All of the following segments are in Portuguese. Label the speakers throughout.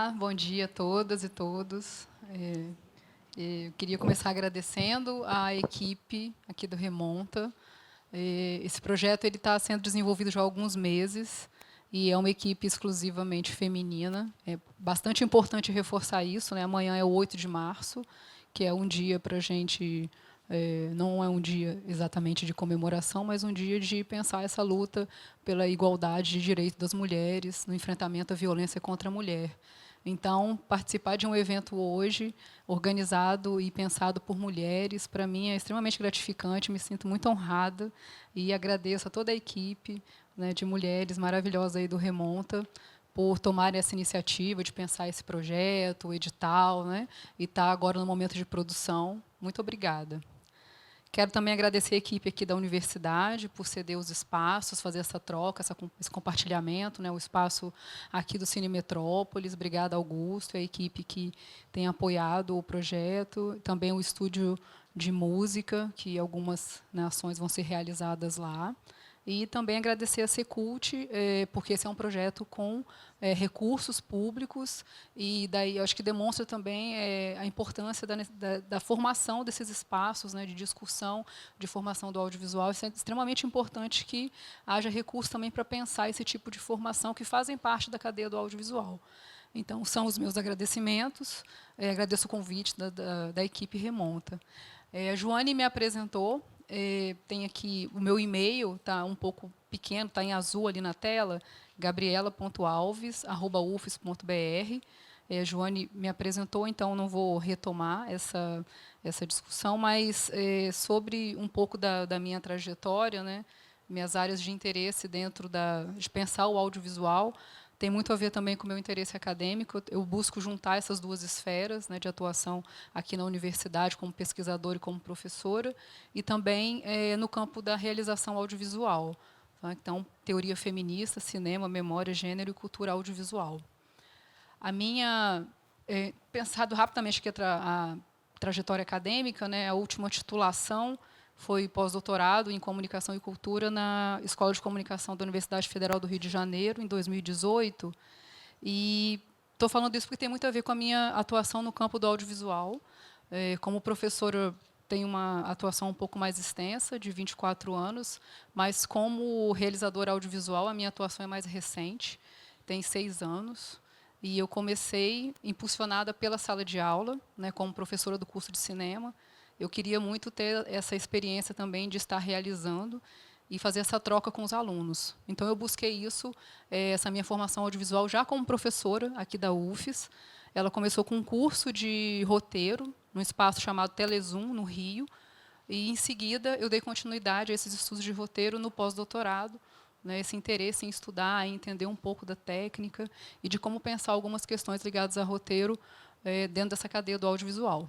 Speaker 1: Olá, bom dia a todas e todos. Eu queria começar agradecendo à equipe aqui do Remonta. Esse projeto ele está sendo desenvolvido já há alguns meses e é uma equipe exclusivamente feminina. É bastante importante reforçar isso, né? Amanhã é o 8 de março, que é um dia para a gente, não é um dia exatamente de comemoração, mas um dia de pensar essa luta pela igualdade de direitos das mulheres, no enfrentamento à violência contra a mulher. Então, participar de um evento hoje, organizado e pensado por mulheres, para mim é extremamente gratificante, me sinto muito honrada e agradeço a toda a equipe, né, de mulheres maravilhosas aí do Remonta por tomar essa iniciativa de pensar esse projeto, o edital, né, e estar agora no momento de produção. Muito obrigada. Quero também agradecer a equipe aqui da universidade por ceder os espaços, fazer essa troca, esse compartilhamento, né, o espaço aqui do Cine Metrópolis. Obrigada, Augusto, e a equipe que tem apoiado o projeto. Também o estúdio de música, que algumas, né, ações vão ser realizadas lá. E também agradecer a Secult, porque esse é um projeto com recursos públicos, e daí eu acho que demonstra também a importância da formação desses espaços, né, de discussão, de formação do audiovisual. Isso é extremamente importante que haja recursos também para pensar esse tipo de formação que fazem parte da cadeia do audiovisual. Então, são os meus agradecimentos. Agradeço o convite da equipe Remonta. A Joane me apresentou. Tem aqui o meu e-mail, está um pouco pequeno, está em azul ali na tela, gabriela.alves@ufes.br. Joane me apresentou, então não vou retomar essa discussão, mas sobre um pouco da minha trajetória, né, minhas áreas de interesse dentro de pensar o audiovisual. Tem muito a ver também com o meu interesse acadêmico. Eu busco juntar essas duas esferas, né, de atuação aqui na universidade, como pesquisadora e como professora, e também no campo da realização audiovisual. Tá? Então, teoria feminista, cinema, memória, gênero e cultura audiovisual. A minha, pensado rapidamente aqui a trajetória acadêmica, né, a última titulação foi pós-doutorado em Comunicação e Cultura na Escola de Comunicação da Universidade Federal do Rio de Janeiro, em 2018. E estou falando isso porque tem muito a ver com a minha atuação no campo do audiovisual. Como professora, tenho uma atuação um pouco mais extensa, de 24 anos, mas como realizadora audiovisual, a minha atuação é mais recente, tem 6 anos. E eu comecei impulsionada pela sala de aula, né, como professora do curso de cinema. Eu queria muito ter essa experiência também de estar realizando e fazer essa troca com os alunos. Então, eu busquei isso, essa minha formação audiovisual, já como professora aqui da UFES. Ela começou com um curso de roteiro, num espaço chamado Telezoom, no Rio, e, em seguida, eu dei continuidade a esses estudos de roteiro no pós-doutorado, né, esse interesse em estudar, em entender um pouco da técnica e de como pensar algumas questões ligadas a roteiro dentro dessa cadeia do audiovisual.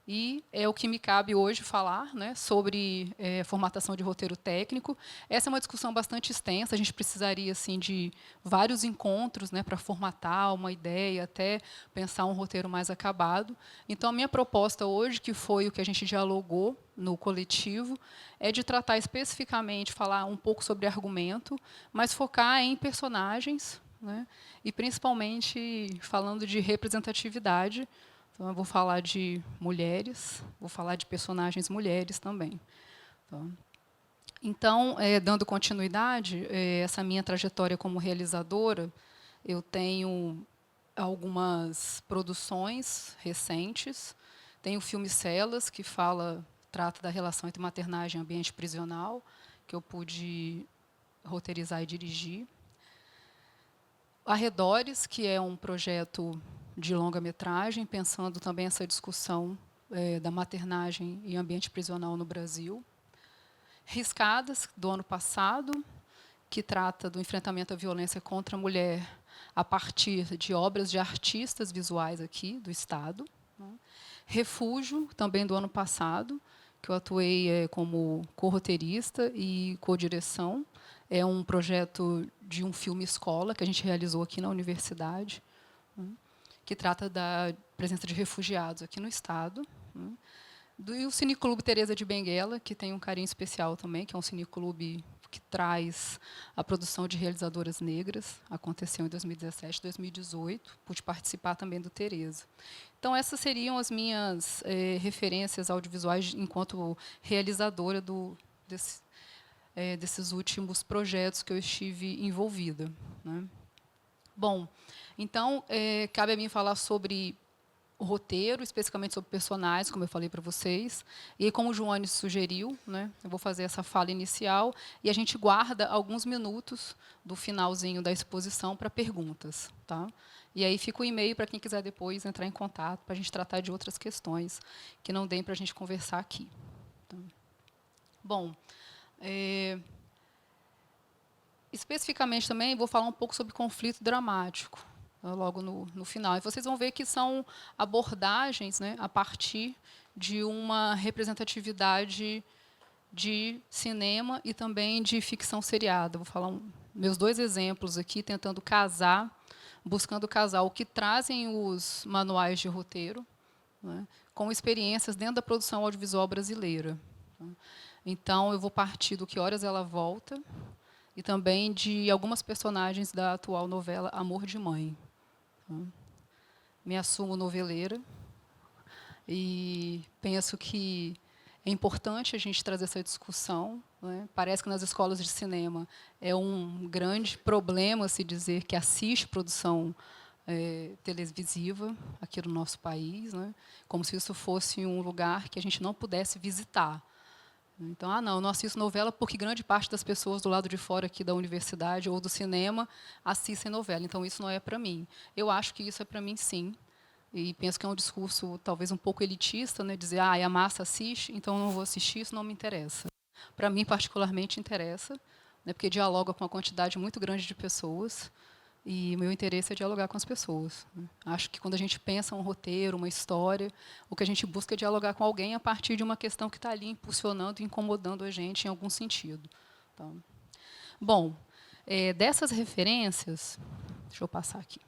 Speaker 1: E é o que me cabe hoje falar, né, sobre formatação de roteiro técnico. Essa é uma discussão bastante extensa, a gente precisaria assim, de vários encontros, né, para formatar uma ideia, até pensar um roteiro mais acabado. Então, a minha proposta hoje, que foi o que a gente dialogou no coletivo, é de tratar especificamente, falar um pouco sobre argumento, mas focar em personagens, né, e principalmente falando de representatividade. Então, eu vou falar de mulheres, vou falar de personagens mulheres também. Então, dando continuidade, essa minha trajetória como realizadora, eu tenho algumas produções recentes. Tem o filme Celas, que trata da relação entre maternagem e ambiente prisional, que eu pude roteirizar e dirigir. Arredores, que é um projeto de longa-metragem, pensando também essa discussão da maternagem e ambiente prisional no Brasil. Riscadas, do ano passado, que trata do enfrentamento à violência contra a mulher a partir de obras de artistas visuais aqui do Estado. Refúgio, também do ano passado, que eu atuei como co-roteirista e co-direção. É um projeto de um filme escola que a gente realizou aqui na universidade, que trata da presença de refugiados aqui no Estado. E o Cineclube Teresa de Benguela, que tem um carinho especial também, que é um cineclube que traz a produção de realizadoras negras. Aconteceu em 2017, 2018. Pude participar também do Tereza. Então, essas seriam as minhas referências audiovisuais enquanto realizadora desses últimos projetos que eu estive envolvida, né? Bom, então, cabe a mim falar sobre o roteiro, especificamente sobre personagens, como eu falei para vocês. E aí, como o Joane sugeriu, né, eu vou fazer essa fala inicial e a gente guarda alguns minutos do finalzinho da exposição para perguntas. Tá? E aí fica o e-mail para quem quiser depois entrar em contato, para a gente tratar de outras questões que não deem para a gente conversar aqui. Tá? Bom, especificamente também vou falar um pouco sobre conflito dramático, logo no final. E vocês vão ver que são abordagens, né, a partir de uma representatividade de cinema e também de ficção seriada. Vou falar meus 2 exemplos aqui, tentando casar, buscando casar o que trazem os manuais de roteiro, né, com experiências dentro da produção audiovisual brasileira. Então, eu vou partir do Que Horas Ela Volta e também de algumas personagens da atual novela Amor de Mãe. Me assumo noveleira e penso que é importante a gente trazer essa discussão, né? Parece que nas escolas de cinema é um grande problema se dizer que assiste produção televisiva aqui no nosso país, né? Como se isso fosse um lugar que a gente não pudesse visitar. Então, não, eu não assisto novela porque grande parte das pessoas do lado de fora aqui da universidade ou do cinema assistem novela. Então, isso não é para mim. Eu acho que isso é para mim, sim. E penso que é um discurso talvez um pouco elitista, né? Dizer, a massa assiste, então eu não vou assistir, isso não me interessa. Para mim, particularmente, interessa, né? Porque dialoga com uma quantidade muito grande de pessoas. E o meu interesse é dialogar com as pessoas, né? Acho que quando a gente pensa um roteiro, uma história, o que a gente busca é dialogar com alguém a partir de uma questão que está ali impulsionando e incomodando a gente em algum sentido. Então, bom, dessas referências, deixa eu passar aqui.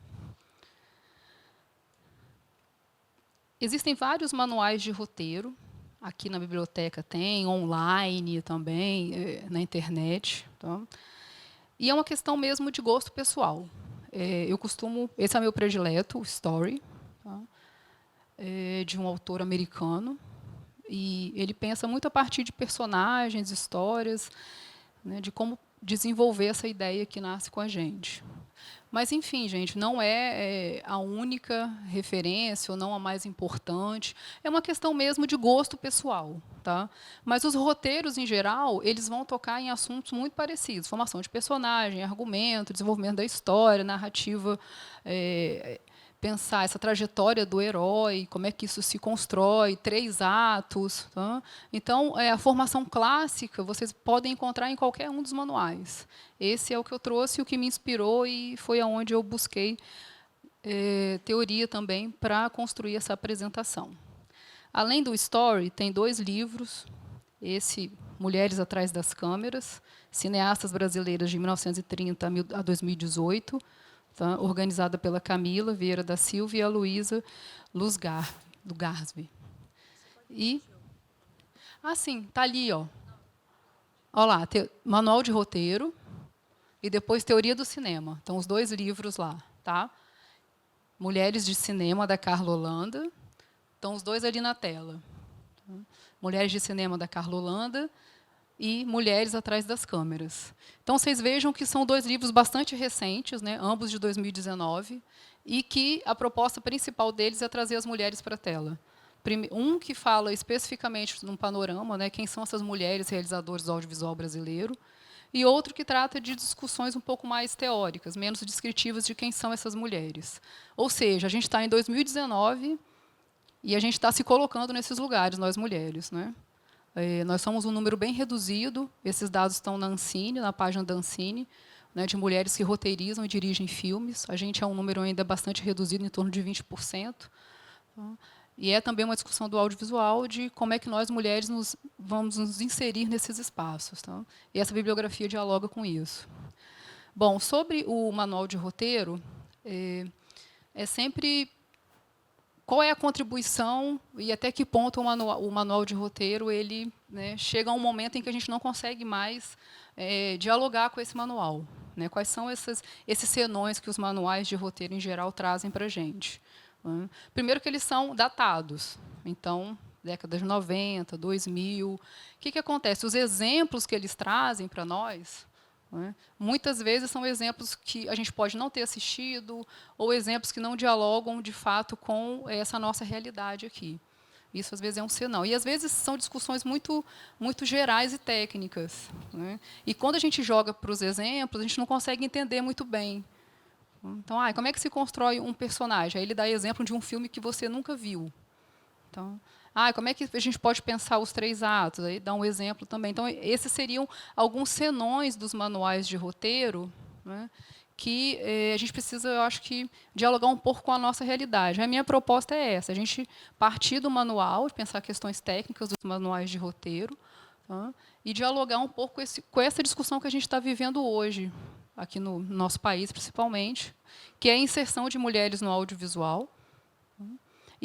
Speaker 1: Existem vários manuais de roteiro, aqui na biblioteca tem, online também, na internet. Tá? E é uma questão mesmo de gosto pessoal. Eu costumo, esse é meu predileto, o Story, tá? De um autor americano, e ele pensa muito a partir de personagens, histórias, né, de como desenvolver essa ideia que nasce com a gente. Mas, enfim, gente, não é a única referência ou não a mais importante. É uma questão mesmo de gosto pessoal. Tá? Mas os roteiros, em geral, eles vão tocar em assuntos muito parecidos. Formação de personagem, argumento, desenvolvimento da história, narrativa, pensar essa trajetória do herói, como é que isso se constrói, 3 atos. Tá? Então, a formação clássica vocês podem encontrar em qualquer um dos manuais. Esse é o que eu trouxe, o que me inspirou e foi aonde eu busquei teoria também para construir essa apresentação. Além do Story, tem 2 livros. Esse, Mulheres Atrás das Câmeras, Cineastas Brasileiras de 1930 a 2018, tá? Organizada pela Camila Vieira da Silva e a Luísa Luzgar, do Garsby. E, sim, está ali. Olha lá, Manual de Roteiro e depois Teoria do Cinema. Estão os 2 livros lá. Tá? Mulheres de Cinema, da Carla Holanda. Estão os 2 ali na tela. Mulheres de Cinema, da Carla Holanda, e Mulheres Atrás das Câmeras. Então, vocês vejam que são 2 livros bastante recentes, né, ambos de 2019, e que a proposta principal deles é trazer as mulheres para a tela. Um que fala especificamente num panorama, né, quem são essas mulheres realizadoras do audiovisual brasileiro, e outro que trata de discussões um pouco mais teóricas, menos descritivas de quem são essas mulheres. Ou seja, a gente está em 2019 e a gente está se colocando nesses lugares, nós mulheres. Né? Nós somos um número bem reduzido, esses dados estão na Ancine, na página da Ancine, né, de mulheres que roteirizam e dirigem filmes. A gente é um número ainda bastante reduzido, em torno de 20%. Tá? E é também uma discussão do audiovisual de como é que nós, mulheres, vamos nos inserir nesses espaços. Tá? E essa bibliografia dialoga com isso. Bom, sobre o manual de roteiro, é sempre qual é a contribuição e até que ponto o manual de roteiro ele né, chega um momento em que a gente não consegue mais dialogar com esse manual. Né? Quais são esses senões que os manuais de roteiro, em geral, trazem para a gente? Né? Primeiro que eles são datados. Então, década de 90, 2000. O que acontece? Os exemplos que eles trazem para nós, né, muitas vezes são exemplos que a gente pode não ter assistido, ou exemplos que não dialogam, de fato, com essa nossa realidade aqui. Isso, às vezes, é um sinal. E, às vezes, são discussões muito gerais e técnicas. Né? E, quando a gente joga para os exemplos, a gente não consegue entender muito bem. Então, como é que se constrói um personagem? Aí ele dá exemplo de um filme que você nunca viu. Então, como é que a gente pode pensar os 3 atos? Aí dá um exemplo também. Então, esses seriam alguns senões dos manuais de roteiro, né, que a gente precisa, eu acho que, dialogar um pouco com a nossa realidade. A minha proposta é essa, a gente partir do manual, pensar questões técnicas dos manuais de roteiro, tá, e dialogar um pouco com essa discussão que a gente está vivendo hoje, aqui no nosso país, principalmente, que é a inserção de mulheres no audiovisual,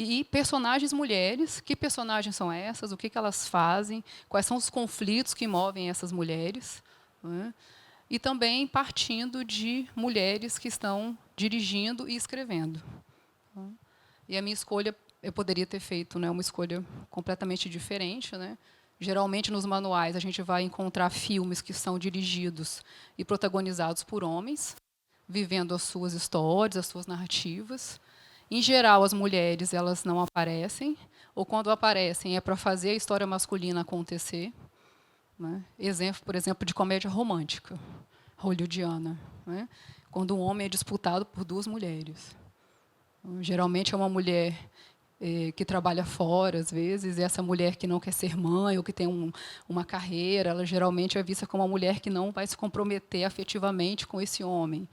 Speaker 1: e personagens mulheres. Que personagens são essas? O que elas fazem? Quais são os conflitos que movem essas mulheres? Né? E também partindo de mulheres que estão dirigindo e escrevendo. E a minha escolha, eu poderia ter feito, né, uma escolha completamente diferente. Né? Geralmente, nos manuais, a gente vai encontrar filmes que são dirigidos e protagonizados por homens, vivendo as suas histórias, as suas narrativas. Em geral, as mulheres elas não aparecem, ou quando aparecem é para fazer a história masculina acontecer. Né? Exemplo, por exemplo, de comédia romântica, hollywoodiana, né? Quando um homem é disputado por 2 mulheres. Então, geralmente é uma mulher que trabalha fora, às vezes, e essa mulher que não quer ser mãe ou que tem uma carreira, ela geralmente é vista como uma mulher que não vai se comprometer afetivamente com esse homem.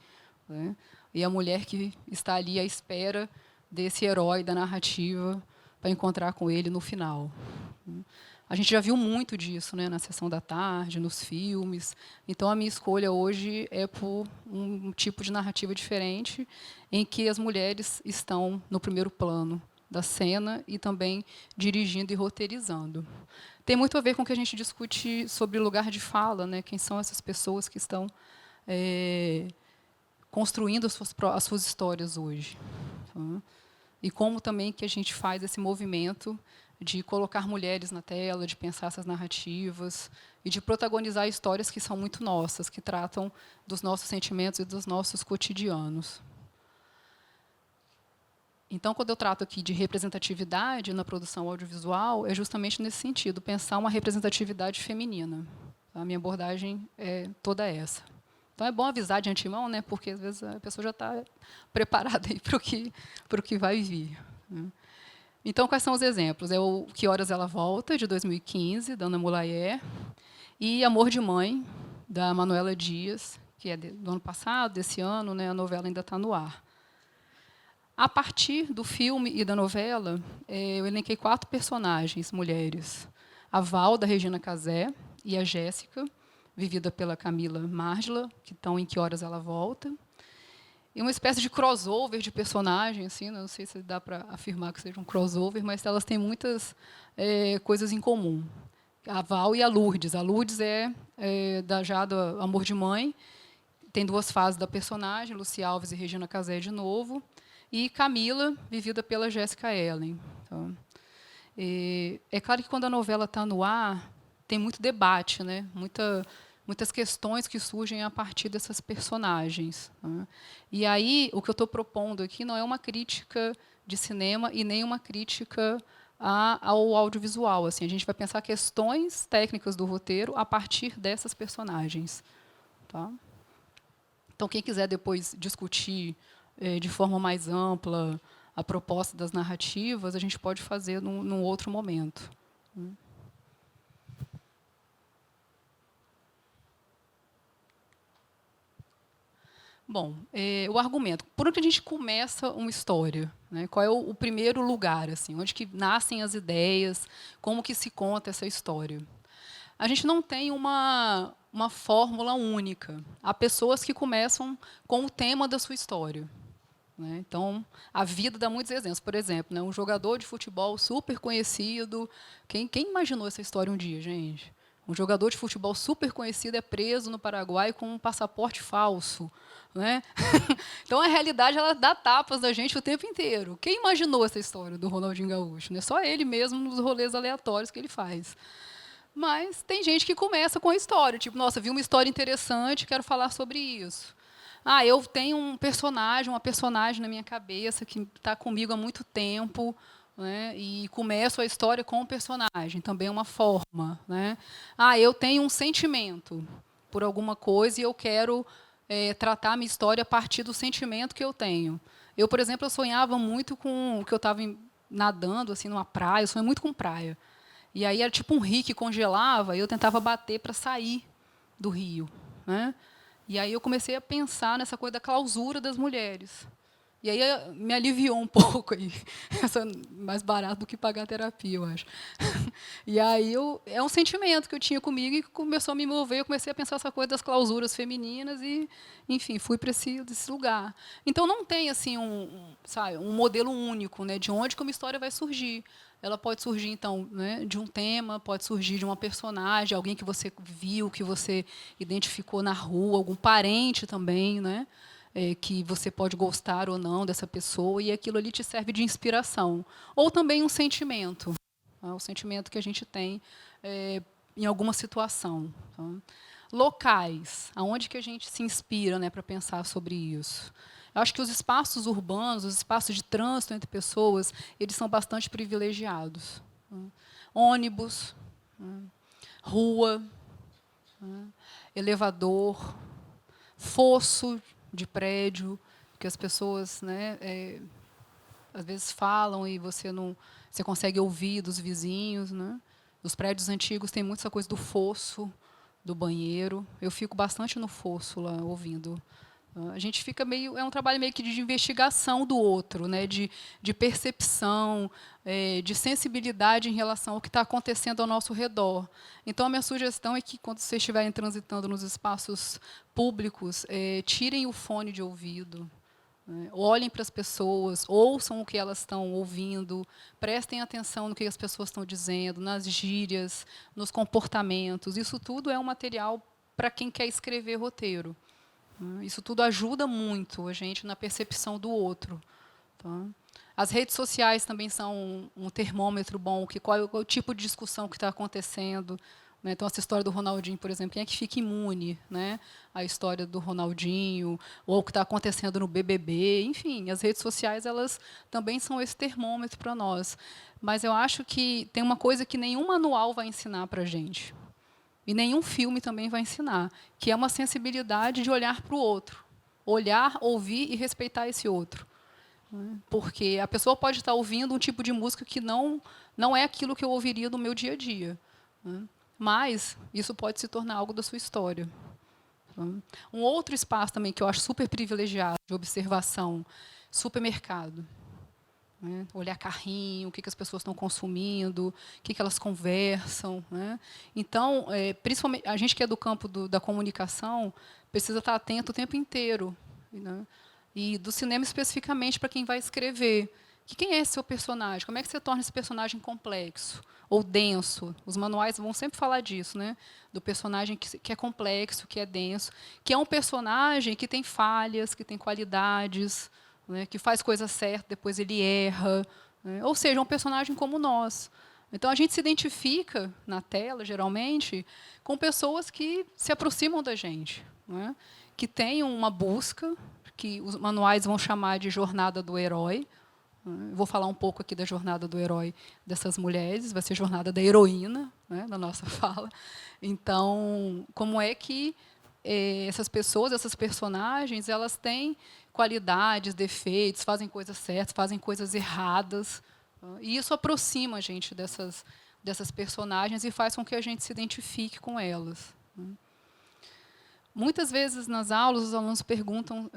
Speaker 1: Né? E a mulher que está ali à espera desse herói da narrativa para encontrar com ele no final. A gente já viu muito disso, né, na sessão da tarde, nos filmes. Então, a minha escolha hoje é por um tipo de narrativa diferente, em que as mulheres estão no primeiro plano da cena e também dirigindo e roteirizando. Tem muito a ver com o que a gente discute sobre lugar de fala, né? Quem são essas pessoas que estão construindo as suas histórias hoje. Tá? E como também que a gente faz esse movimento de colocar mulheres na tela, de pensar essas narrativas e de protagonizar histórias que são muito nossas, que tratam dos nossos sentimentos e dos nossos cotidianos. Então, quando eu trato aqui de representatividade na produção audiovisual, é justamente nesse sentido, pensar uma representatividade feminina. A minha abordagem é toda essa. Então, é bom avisar de antemão, né, porque, às vezes, a pessoa já está preparada para o que vai vir. Né? Então, quais são os exemplos? É o Que Horas Ela Volta, de 2015, da Ana Mulayer, e Amor de Mãe, da Manuela Dias, que é do ano passado, desse ano, né, a novela ainda está no ar. A partir do filme e da novela, eu elenquei 4 personagens mulheres. A Val, da Regina Casé, e a Jéssica, vivida pela Camila Margila, que estão em Que Horas Ela Volta. E uma espécie de crossover de personagens, assim, não sei se dá para afirmar que seja um crossover, mas elas têm muitas coisas em comum. A Val e a Lourdes. A Lourdes já do Amor de Mãe, tem 2 fases da personagem, Lucy Alves e Regina Casé de novo, e Camila, vivida pela Jéssica Ellen. Então, é claro que, quando a novela está no ar, tem muito debate, né? Muitas questões que surgem a partir dessas personagens. Né? E aí, o que eu estou propondo aqui não é uma crítica de cinema e nem uma crítica ao audiovisual. Assim, a gente vai pensar questões técnicas do roteiro a partir dessas personagens. Tá? Então, quem quiser depois discutir de forma mais ampla a proposta das narrativas, a gente pode fazer num outro momento. Bom, o argumento. Por onde a gente começa uma história? Né? Qual é o primeiro lugar? Assim, onde que nascem as ideias? Como que se conta essa história? A gente não tem uma fórmula única. Há pessoas que começam com o tema da sua história. né? Então, a vida dá muitos exemplos. Por exemplo, né, um jogador de futebol super conhecido. Quem imaginou essa história um dia, gente? Um jogador de futebol super conhecido é preso no Paraguai com um passaporte falso, né? Então, a realidade ela dá tapas da gente o tempo inteiro. Quem imaginou essa história do Ronaldinho Gaúcho? Não é só ele mesmo nos rolês aleatórios que ele faz. Mas tem gente que começa com a história, tipo, nossa, vi uma história interessante, quero falar sobre isso. Ah, eu tenho um personagem, uma personagem na minha cabeça que está comigo há muito tempo, né, e começo a história com o personagem, também é uma forma. Né? Ah, eu tenho um sentimento por alguma coisa e eu quero tratar a minha história a partir do sentimento que eu tenho. Eu, por exemplo, eu sonhava muito com que eu estava nadando assim numa praia, eu sonhei muito com praia. E aí era tipo um rio que congelava e eu tentava bater para sair do rio. Né? E aí eu comecei a pensar nessa coisa da clausura das mulheres. E aí me aliviou um pouco. Aí. Essa é mais barato do que pagar a terapia, eu acho. E aí é um sentimento que eu tinha comigo e que começou a me mover. Eu comecei a pensar essa coisa das clausuras femininas e, enfim, fui para esse lugar. Então não tem assim sabe, um modelo único, né, de onde que uma história vai surgir. Ela pode surgir então, né, de um tema, pode surgir de uma personagem, alguém que você viu, que você identificou na rua, algum parente também, né, que você pode gostar ou não dessa pessoa e aquilo ali te serve de inspiração. Ou também um sentimento, tá? O sentimento que a gente tem em alguma situação. Tá? Locais, aonde que a gente se inspira, né, para pensar sobre isso? Eu acho que os espaços urbanos, os espaços de trânsito entre pessoas, eles são bastante privilegiados. Tá? Ônibus, rua, elevador, fosso de prédio, que as pessoas, né, às vezes falam e você consegue ouvir dos vizinhos, né? Os prédios antigos têm muito essa coisa do fosso, do banheiro. Eu fico bastante no fosso lá ouvindo. A gente fica meio, é um trabalho meio que de investigação do outro, né? De percepção, de sensibilidade em relação ao que está acontecendo ao nosso redor. Então, a minha sugestão é que, quando vocês estiverem transitando nos espaços públicos, tirem o fone de ouvido, né? Olhem para as pessoas, ouçam o que elas estão ouvindo, prestem atenção no que as pessoas estão dizendo, nas gírias, nos comportamentos. Isso tudo é um material para quem quer escrever roteiro. Isso tudo ajuda muito a gente na percepção do outro. Tá? As redes sociais também são um termômetro bom, qual é o tipo de discussão que está acontecendo. Né? Então, essa história do Ronaldinho, por exemplo, quem é que fica imune? Né? A história do Ronaldinho, ou o que está acontecendo no BBB. Enfim, as redes sociais elas também são esse termômetro para nós. Mas eu acho que tem uma coisa que nenhum manual vai ensinar para a gente. E nenhum filme também vai ensinar, que é uma sensibilidade de olhar para o outro. Olhar, ouvir e respeitar esse outro. Porque a pessoa pode estar ouvindo um tipo de música que não é aquilo que eu ouviria no meu dia a dia. Mas isso pode se tornar algo da sua história. Um outro espaço também que eu acho super privilegiado de observação, supermercado. Né? Olhar carrinho, o que as pessoas estão consumindo, o que elas conversam. Né? Então, principalmente a gente que é do campo da comunicação, precisa estar atento o tempo inteiro. Né? E do cinema especificamente para quem vai escrever. Quem é esse seu personagem? Como é que você torna esse personagem complexo ou denso? Os manuais vão sempre falar disso, né? Do personagem que é complexo, que é denso, que é um personagem que tem falhas, que tem qualidades, né, que faz coisa certa, depois ele erra. Né? Ou seja, é um personagem como nós. Então, a gente se identifica na tela, geralmente, com pessoas que se aproximam da gente, né? Que têm uma busca, que os manuais vão chamar de jornada do herói. Né? Vou falar um pouco aqui da jornada do herói dessas mulheres, vai ser jornada da heroína, né, na nossa fala. Então, como é que essas pessoas, essas personagens, elas têm qualidades, defeitos, fazem coisas certas, fazem coisas erradas. E isso aproxima a gente dessas personagens e faz com que a gente se identifique com elas. Muitas vezes, nas aulas, os alunos perguntam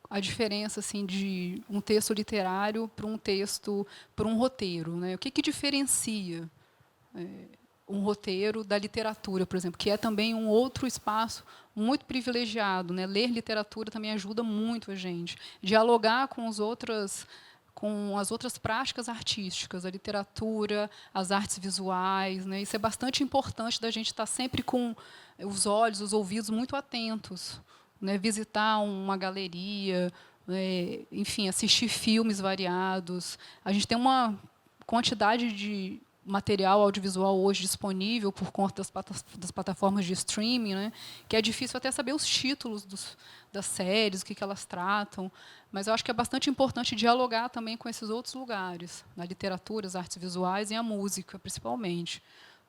Speaker 1: a diferença assim, de um texto literário para um texto, para um roteiro. Né? O que diferencia um roteiro da literatura, por exemplo, que é também um outro espaço muito privilegiado, né? Ler literatura também ajuda muito a gente. Dialogar com as outras práticas artísticas, a literatura, as artes visuais, né? Isso é bastante importante da gente estar sempre com os olhos, os ouvidos muito atentos, né? Visitar uma galeria, né? Enfim, assistir filmes variados. A gente tem uma quantidade de material audiovisual hoje disponível por conta das plataformas de streaming, né, que é difícil até saber os títulos das séries, o que elas tratam, mas eu acho que é bastante importante dialogar também com esses outros lugares, na literatura, as artes visuais e a música, principalmente,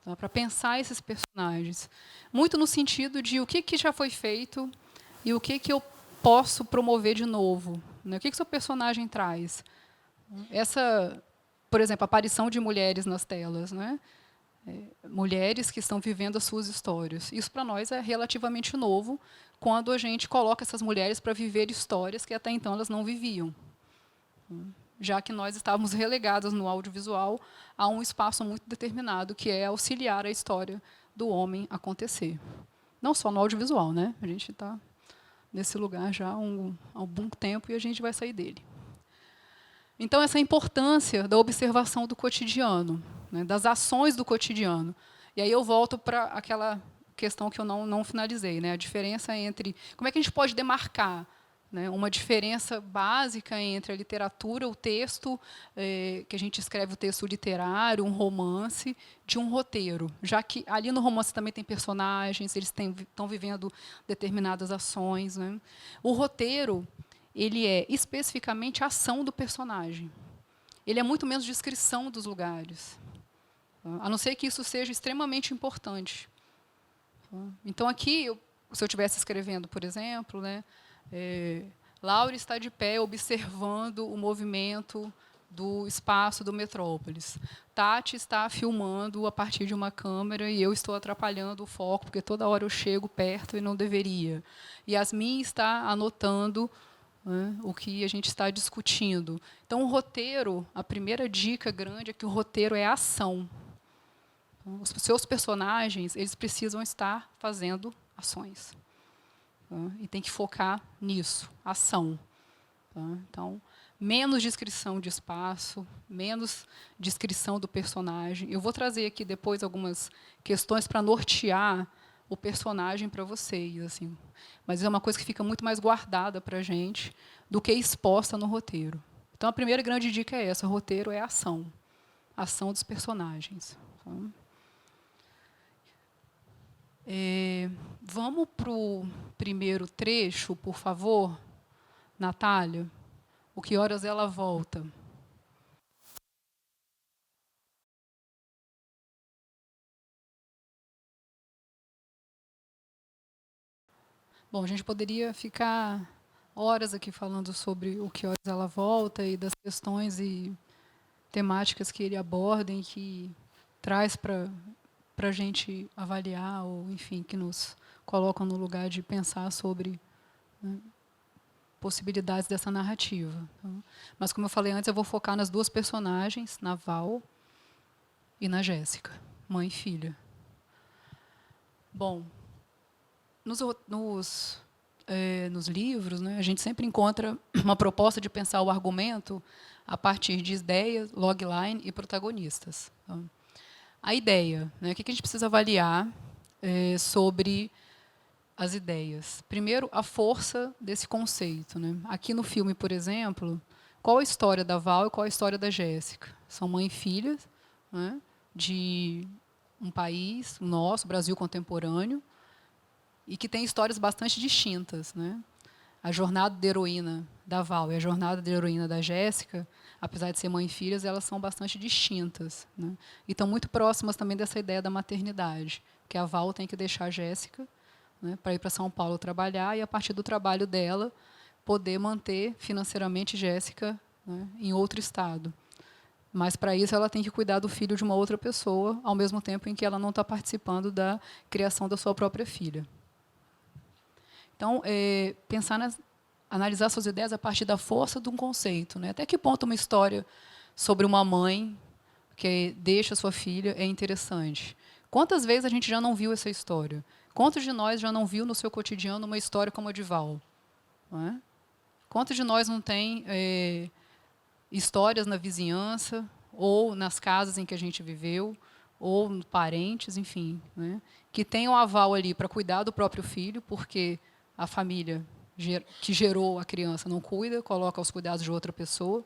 Speaker 1: tá, para pensar esses personagens. Muito no sentido de o que já foi feito e o que eu posso promover de novo, né, o que seu personagem traz. Essa, por exemplo, a aparição de mulheres nas telas, né? Mulheres que estão vivendo as suas histórias. Isso, para nós, é relativamente novo, quando a gente coloca essas mulheres para viver histórias que, até então, elas não viviam. Já que nós estávamos relegadas no audiovisual a um espaço muito determinado, que é auxiliar a história do homem acontecer. Não só no audiovisual, né? A gente está nesse lugar já há um bom tempo e a gente vai sair dele. Então, essa importância da observação do cotidiano, né, das ações do cotidiano. E aí eu volto para aquela questão que eu não finalizei, né, a diferença entre... Como é que a gente pode demarcar, né, uma diferença básica entre a literatura, o texto, que a gente escreve o texto literário, um romance, de um roteiro, já que ali no romance também tem personagens, eles estão vivendo determinadas ações, né. O roteiro, ele é especificamente a ação do personagem. Ele é muito menos descrição dos lugares, a não ser que isso seja extremamente importante. Então, aqui, se eu estivesse escrevendo, por exemplo, né, Laura está de pé observando o movimento do espaço do Metrópolis. Tati está filmando a partir de uma câmera e eu estou atrapalhando o foco, porque toda hora eu chego perto e não deveria. Yasmin está anotando, né, o que a gente está discutindo. Então, o roteiro, a primeira dica grande é que o roteiro é ação. Os seus personagens, eles precisam estar fazendo ações. Tá? E tem que focar nisso, ação. Tá? Então, menos descrição de espaço, menos descrição do personagem. Eu vou trazer aqui depois algumas questões para nortear o personagem para vocês, assim. Mas é uma coisa que fica muito mais guardada para a gente do que exposta no roteiro. Então, a primeira grande dica é essa: o roteiro é a ação dos personagens. Tá? Vamos para o primeiro trecho, por favor, Natália? O que horas ela volta? Bom, a gente poderia ficar horas aqui falando sobre o que horas ela volta e das questões e temáticas que ele aborda e que traz para a gente avaliar, ou, enfim, que nos colocam no lugar de pensar sobre, né, possibilidades dessa narrativa. Então, mas, como eu falei antes, eu vou focar nas duas personagens, na Val e na Jéssica, mãe e filha. Bom, nos livros, né, a gente sempre encontra uma proposta de pensar o argumento a partir de ideias, logline e protagonistas. Então, a ideia, né, o que a gente precisa avaliar sobre as ideias? Primeiro, a força desse conceito, né? Aqui no filme, por exemplo, qual a história da Val e qual a história da Jéssica? São mãe e filha, né, de um país, o nosso, Brasil contemporâneo, e que tem histórias bastante distintas, né? A jornada da heroína da Val e a jornada da heroína da Jéssica, apesar de ser mãe e filhas, elas são bastante distintas, né? E estão muito próximas também dessa ideia da maternidade, que a Val tem que deixar a Jéssica, né, para ir para São Paulo trabalhar e, a partir do trabalho dela, poder manter financeiramente Jéssica, né, em outro estado. Mas, para isso, ela tem que cuidar do filho de uma outra pessoa, ao mesmo tempo em que ela não está participando da criação da sua própria filha. Então, analisar suas ideias a partir da força de um conceito, né? Até que ponto uma história sobre uma mãe que deixa sua filha é interessante? Quantas vezes a gente já não viu essa história? Quantos de nós já não viu no seu cotidiano uma história como a de Val? Não é? Quantos de nós não tem histórias na vizinhança, ou nas casas em que a gente viveu, ou parentes, enfim, né, que tem um aval ali para cuidar do próprio filho, porque a família que gerou a criança não cuida, coloca aos cuidados de outra pessoa,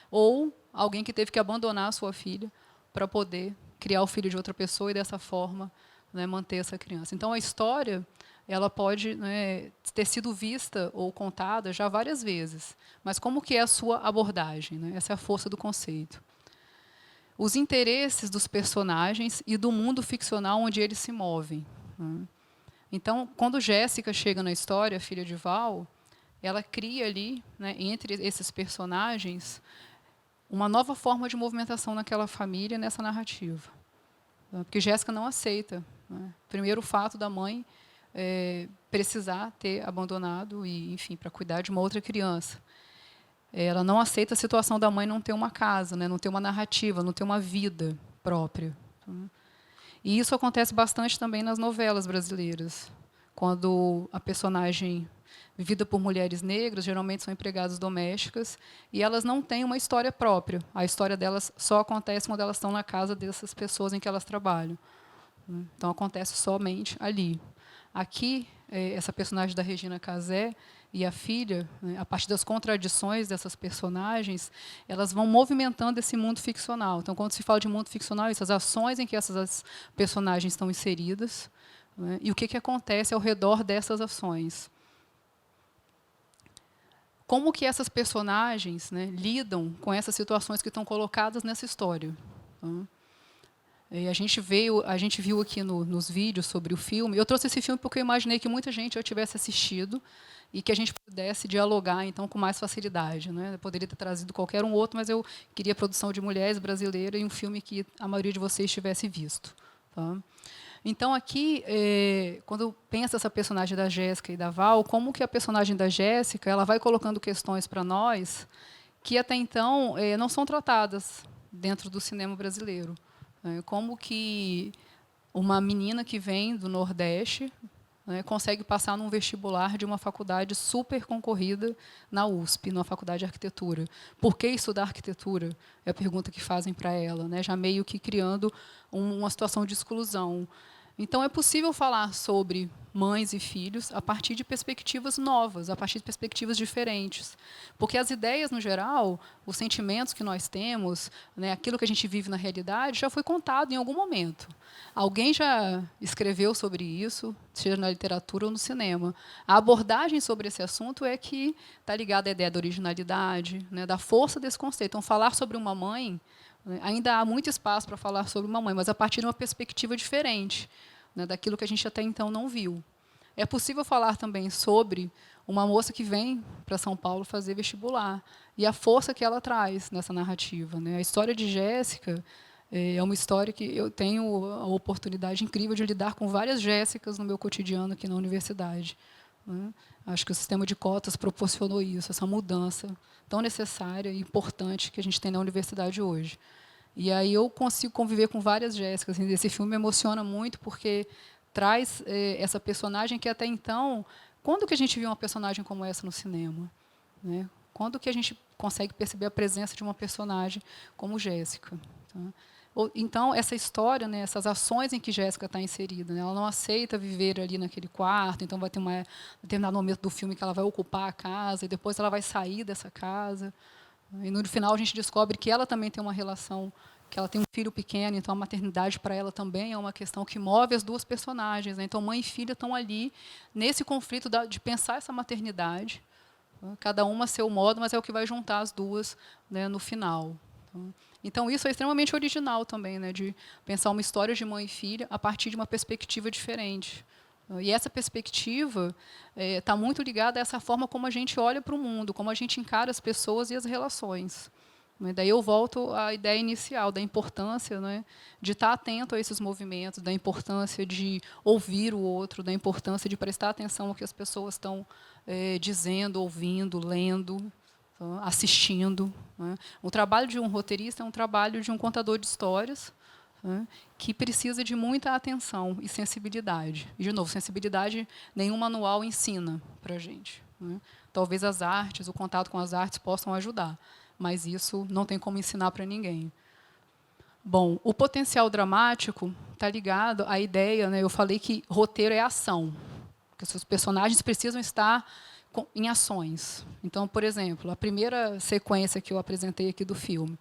Speaker 1: ou alguém que teve que abandonar a sua filha para poder criar o filho de outra pessoa e, dessa forma, né, manter essa criança. Então, a história ela pode, né, ter sido vista ou contada já várias vezes, mas como que é a sua abordagem? Né? Essa é a força do conceito. Os interesses dos personagens e do mundo ficcional onde eles se movem. Né? Então, quando Jéssica chega na história, filha de Val, ela cria ali, né, entre esses personagens, uma nova forma de movimentação naquela família, nessa narrativa. Porque Jéssica não aceita. Né? Primeiro, o fato da mãe precisar ter abandonado e, enfim, para cuidar de uma outra criança. Ela não aceita a situação da mãe não ter uma casa, né? Não ter uma narrativa, não ter uma vida própria. E isso acontece bastante também nas novelas brasileiras, quando a personagem vivida por mulheres negras, geralmente são empregadas domésticas, e elas não têm uma história própria. A história delas só acontece quando elas estão na casa dessas pessoas em que elas trabalham. Então, acontece somente ali. Aqui, essa personagem da Regina Casé e a filha, né, a partir das contradições dessas personagens, elas vão movimentando esse mundo ficcional. Então, quando se fala de mundo ficcional, essas ações em que essas personagens estão inseridas, né, e o que acontece ao redor dessas ações. Como que essas personagens, né, lidam com essas situações que estão colocadas nessa história. Tá? E a gente viu aqui nos vídeos sobre o filme. Eu trouxe esse filme porque eu imaginei que muita gente já tivesse assistido e que a gente pudesse dialogar então com mais facilidade, né? Eu poderia ter trazido qualquer um outro, mas eu queria a produção de mulheres brasileiras e um filme que a maioria de vocês tivesse visto. Tá? Então, aqui, quando pensa essa personagem da Jéssica e da Val, como que a personagem da Jéssica ela vai colocando questões para nós que até então não são tratadas dentro do cinema brasileiro. Como que uma menina que vem do Nordeste, né, consegue passar num vestibular de uma faculdade super concorrida na USP, numa faculdade de arquitetura. Por que estudar arquitetura? É a pergunta que fazem para ela, né, já meio que criando uma situação de exclusão. Então, é possível falar sobre mães e filhos a partir de perspectivas novas, a partir de perspectivas diferentes. Porque as ideias, no geral, os sentimentos que nós temos, né, aquilo que a gente vive na realidade, já foi contado em algum momento. Alguém já escreveu sobre isso, seja na literatura ou no cinema. A abordagem sobre esse assunto é que está ligada à ideia da originalidade, né, da força desse conceito. Então, falar sobre uma mãe, ainda há muito espaço para falar sobre uma mãe, mas a partir de uma perspectiva diferente, né, daquilo que a gente até então não viu. É possível falar também sobre uma moça que vem para São Paulo fazer vestibular e a força que ela traz nessa narrativa. Né? A história de Jéssica é uma história que eu tenho a oportunidade incrível de lidar com várias Jéssicas no meu cotidiano aqui na universidade. Né? Acho que o sistema de cotas proporcionou isso, essa mudança tão necessária e importante que a gente tem na universidade hoje. E aí eu consigo conviver com várias Jéssicas. Assim, esse filme me emociona muito porque traz essa personagem que até então, quando que a gente viu uma personagem como essa no cinema? Né? Quando que a gente consegue perceber a presença de uma personagem como Jéssica? Tá? Então, essa história, né, essas ações em que Jéssica está inserida, né, ela não aceita viver ali naquele quarto, então vai ter um determinado momento do filme que ela vai ocupar a casa, e depois ela vai sair dessa casa. E, no final, a gente descobre que ela também tem uma relação, que ela tem um filho pequeno, então a maternidade para ela também é uma questão que move as duas personagens. Né? Então, mãe e filha estão ali, nesse conflito de pensar essa maternidade, cada uma a seu modo, mas é o que vai juntar as duas, né, no final. Então, isso é extremamente original também, né, de pensar uma história de mãe e filha a partir de uma perspectiva diferente. E essa perspectiva está muito ligada a essa forma como a gente olha para o mundo, como a gente encara as pessoas e as relações. Daí eu volto à ideia inicial da importância, né, de estar atento a esses movimentos, da importância de ouvir o outro, da importância de prestar atenção ao que as pessoas estão dizendo, ouvindo, lendo, assistindo. Né. O trabalho de um roteirista é um trabalho de um contador de histórias, né, que precisa de muita atenção e sensibilidade. E, de novo, sensibilidade nenhum manual ensina para a gente, né? Talvez as artes, o contato com as artes possam ajudar, mas isso não tem como ensinar para ninguém. Bom, o potencial dramático está ligado à ideia, né, eu falei que roteiro é ação, que os seus personagens precisam estar em ações. Então, por exemplo, a primeira sequência que eu apresentei aqui do filme,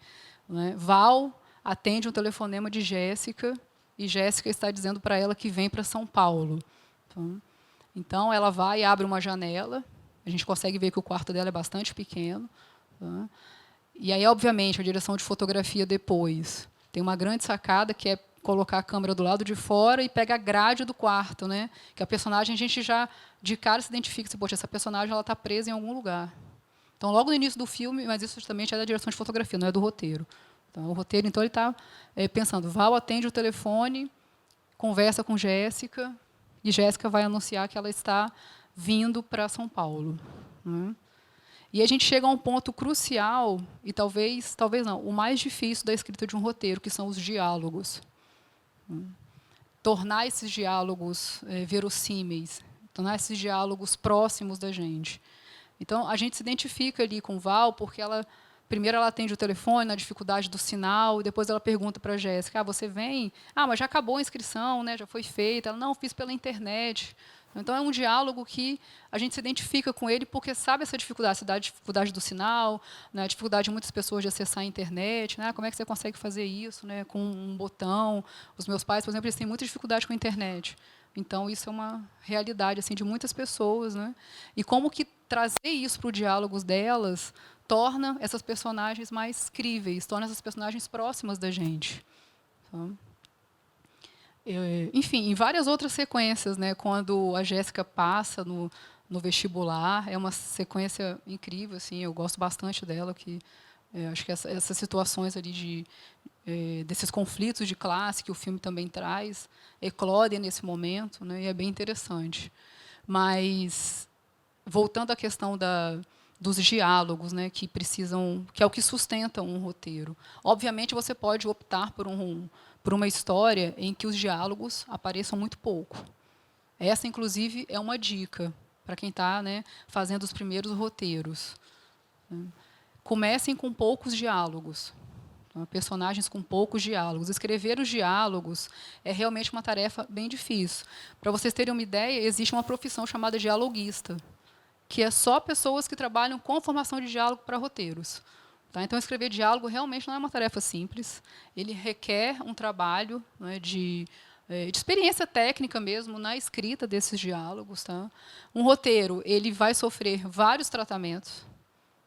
Speaker 1: né, Val atende um telefonema de Jéssica e Jéssica está dizendo para ela que vem para São Paulo. Então, ela vai e abre uma janela, a gente consegue ver que o quarto dela é bastante pequeno. Tá? E aí, obviamente, a direção de fotografia depois tem uma grande sacada, que é colocar a câmera do lado de fora e pega a grade do quarto, né? Que a personagem, a gente já, de cara, se identifica, se, poxa, essa personagem está presa em algum lugar. Então, logo no início do filme, mas isso justamente é da direção de fotografia, não é do roteiro. Então, o roteiro, então, ele está pensando, Val atende o telefone, conversa com Jéssica, e Jéssica vai anunciar que ela está vindo para São Paulo, né? E a gente chega a um ponto crucial, e talvez não, o mais difícil da escrita de um roteiro, que são os diálogos. Tornar esses diálogos verossímeis, tornar esses diálogos próximos da gente. Então, a gente se identifica ali com Val, porque primeiro ela atende o telefone, na dificuldade do sinal, e depois ela pergunta para a Jéssica, você vem? Mas já acabou a inscrição, né? Já foi feita. Ela, não, fiz pela internet. Então, é um diálogo que a gente se identifica com ele porque sabe essa dificuldade, a dificuldade do sinal, né, a dificuldade de muitas pessoas de acessar a internet, né, como é que você consegue fazer isso, né, com um botão. Os meus pais, por exemplo, eles têm muita dificuldade com a internet. Então, isso é uma realidade assim, de muitas pessoas. Né? E como que trazer isso para os diálogos delas torna essas personagens mais críveis, torna essas personagens próximas da gente. Então, enfim, em várias outras sequências, né, quando a Jéssica passa no vestibular, é uma sequência incrível, assim, eu gosto bastante dela, que acho que essas situações ali desses conflitos de classe que o filme também traz, eclodem nesse momento, né, e é bem interessante. Mas, voltando à questão dos diálogos, né, que é o que sustenta um roteiro. Obviamente, você pode optar por uma história em que os diálogos apareçam muito pouco. Essa, inclusive, é uma dica para quem está, né, fazendo os primeiros roteiros. Comecem com poucos diálogos. Personagens com poucos diálogos. Escrever os diálogos é realmente uma tarefa bem difícil. Para vocês terem uma ideia, existe uma profissão chamada dialoguista, que é só pessoas que trabalham com formação de diálogo para roteiros. Tá? Então, escrever diálogo realmente não é uma tarefa simples. Ele requer um trabalho, né, de experiência técnica mesmo na escrita desses diálogos. Tá? Um roteiro ele vai sofrer vários tratamentos.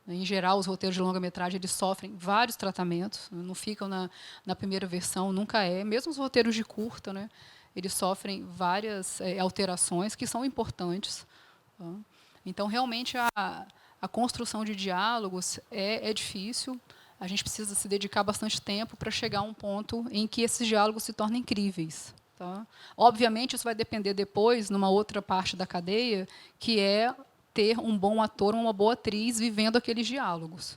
Speaker 1: Em geral, os roteiros de longa-metragem eles sofrem vários tratamentos, não ficam na primeira versão, nunca é. Mesmo os roteiros de curta, né, eles sofrem várias alterações que são importantes. Tá? Então, realmente, a construção de diálogos é difícil. A gente precisa se dedicar bastante tempo para chegar a um ponto em que esses diálogos se tornem críveis. Tá? Obviamente, isso vai depender depois, numa outra parte da cadeia, que é ter um bom ator, uma boa atriz vivendo aqueles diálogos.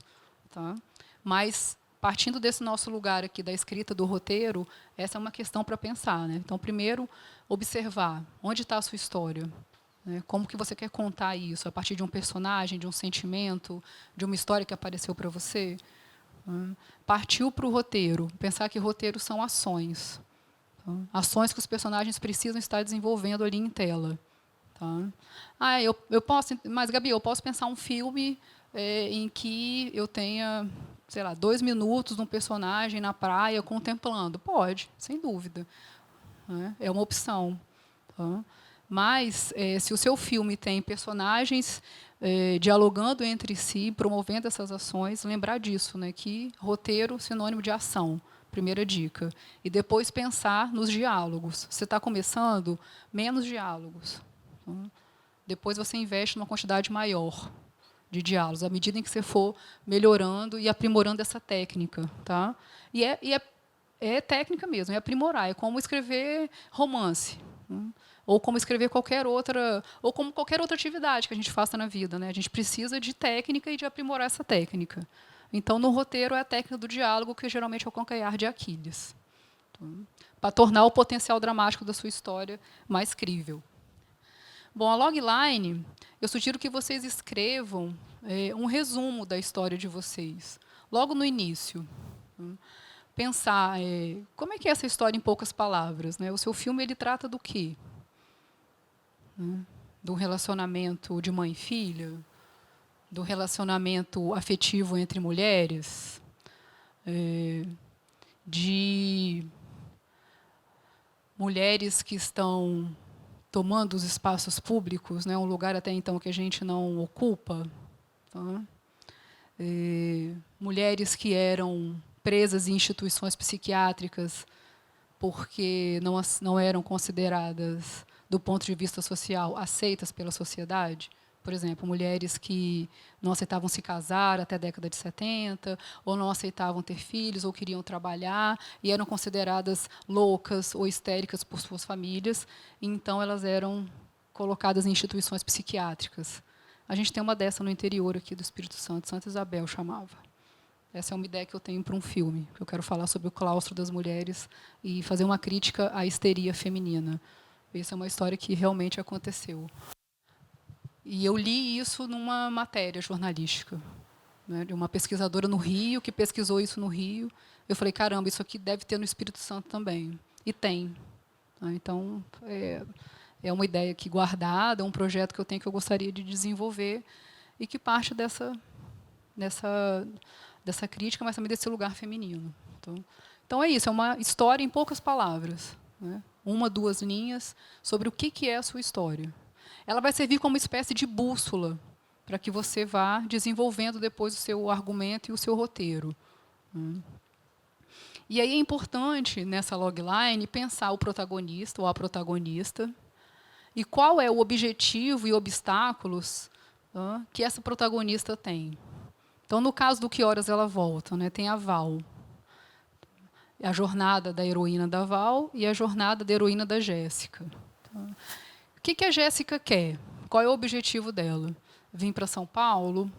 Speaker 1: Tá? Mas, partindo desse nosso lugar aqui da escrita do roteiro, essa é uma questão para pensar. Né? Então, primeiro, observar onde está a sua história. Né? Como que você quer contar isso? A partir de um personagem, de um sentimento, de uma história que apareceu para você? Partiu para o roteiro. Pensar que roteiros são ações. Tá? Ações que os personagens precisam estar desenvolvendo ali em tela. Tá? Eu posso, mas, Gabi, eu posso pensar um filme em que eu tenha, sei lá, 2 minutos de um personagem na praia contemplando. Pode, sem dúvida. Né? É uma opção. Tá? Mas, se o seu filme tem personagens dialogando entre si, promovendo essas ações, lembrar disso, né, que roteiro sinônimo de ação, primeira dica. E depois pensar nos diálogos. Você está começando, menos diálogos. Depois você investe numa quantidade maior de diálogos, à medida em que você for melhorando e aprimorando essa técnica. Tá? E é técnica mesmo, é aprimorar. É como escrever romance. Ou como escrever qualquer outra, ou como qualquer outra atividade que a gente faça na vida. Né? A gente precisa de técnica e de aprimorar essa técnica. Então, no roteiro, é a técnica do diálogo, que geralmente é o calcanhar de Aquiles. para tornar o potencial dramático da sua história mais crível. Bom, a logline, eu sugiro que vocês escrevam um resumo da história de vocês, logo no início. Pensar, como é que é essa história em poucas palavras? Né? O seu filme ele trata do quê? Do relacionamento de mãe e filha? Do relacionamento afetivo entre mulheres? De mulheres que estão tomando os espaços públicos, né, um lugar até então que a gente não ocupa. Tá? Mulheres que eram presas em instituições psiquiátricas porque não eram consideradas, do ponto de vista social, aceitas pela sociedade. Por exemplo, mulheres que não aceitavam se casar até a década de 70, ou não aceitavam ter filhos, ou queriam trabalhar, e eram consideradas loucas ou histéricas por suas famílias, e então elas eram colocadas em instituições psiquiátricas. A gente tem uma dessa no interior aqui do Espírito Santo, Santa Isabel chamava. Essa é uma ideia que eu tenho para um filme, que eu quero falar sobre o claustro das mulheres e fazer uma crítica à histeria feminina. Essa é uma história que realmente aconteceu. E eu li isso numa matéria jornalística, né, de uma pesquisadora no Rio, que pesquisou isso no Rio. Eu falei, caramba, isso aqui deve ter no Espírito Santo também. E tem. Então, é uma ideia aqui guardada, um projeto que eu tenho que eu gostaria de desenvolver e que parte dessa crítica, mas também desse lugar feminino. Então é isso, é uma história em poucas palavras. Né, 1, 2 linhas sobre o que é a sua história. Ela vai servir como uma espécie de bússola para que você vá desenvolvendo depois o seu argumento e o seu roteiro. E aí é importante, nessa logline, pensar o protagonista ou a protagonista e qual é o objetivo e obstáculos que essa protagonista tem. Então, no caso do Que Horas Ela Volta, né, tem a Val. A jornada da heroína da Val e a jornada da heroína da Jéssica. O que a Jéssica quer? Qual é o objetivo dela? Vir para São Paulo,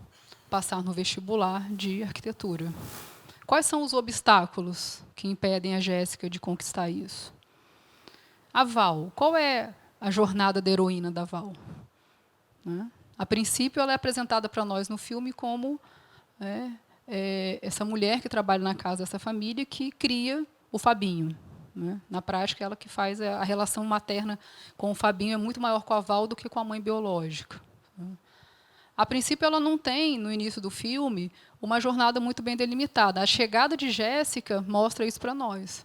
Speaker 1: passar no vestibular de arquitetura. Quais são os obstáculos que impedem a Jéssica de conquistar isso? A Val, qual é a jornada da heroína da Val? A princípio, ela é apresentada para nós no filme como essa mulher que trabalha na casa dessa família que cria o Fabinho. Né? Na prática, ela que faz a relação materna com o Fabinho é muito maior com a Val do que com a mãe biológica. A princípio, ela não tem, no início do filme, uma jornada muito bem delimitada. A chegada de Jéssica mostra isso para nós,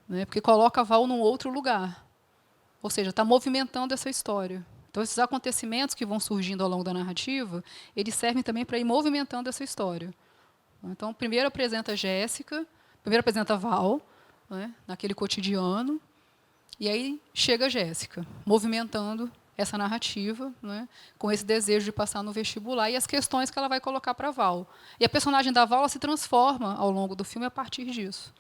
Speaker 1: né? Porque coloca a Val num outro lugar. Ou seja, está movimentando essa história. Então, esses acontecimentos que vão surgindo ao longo da narrativa, eles servem também para ir movimentando essa história. Então, primeiro apresenta a Jéssica, primeiro apresenta a Val, né, naquele cotidiano, e aí chega a Jéssica, movimentando essa narrativa, né, com esse desejo de passar no vestibular e as questões que ela vai colocar para a Val. E a personagem da Val ela se transforma ao longo do filme a partir disso,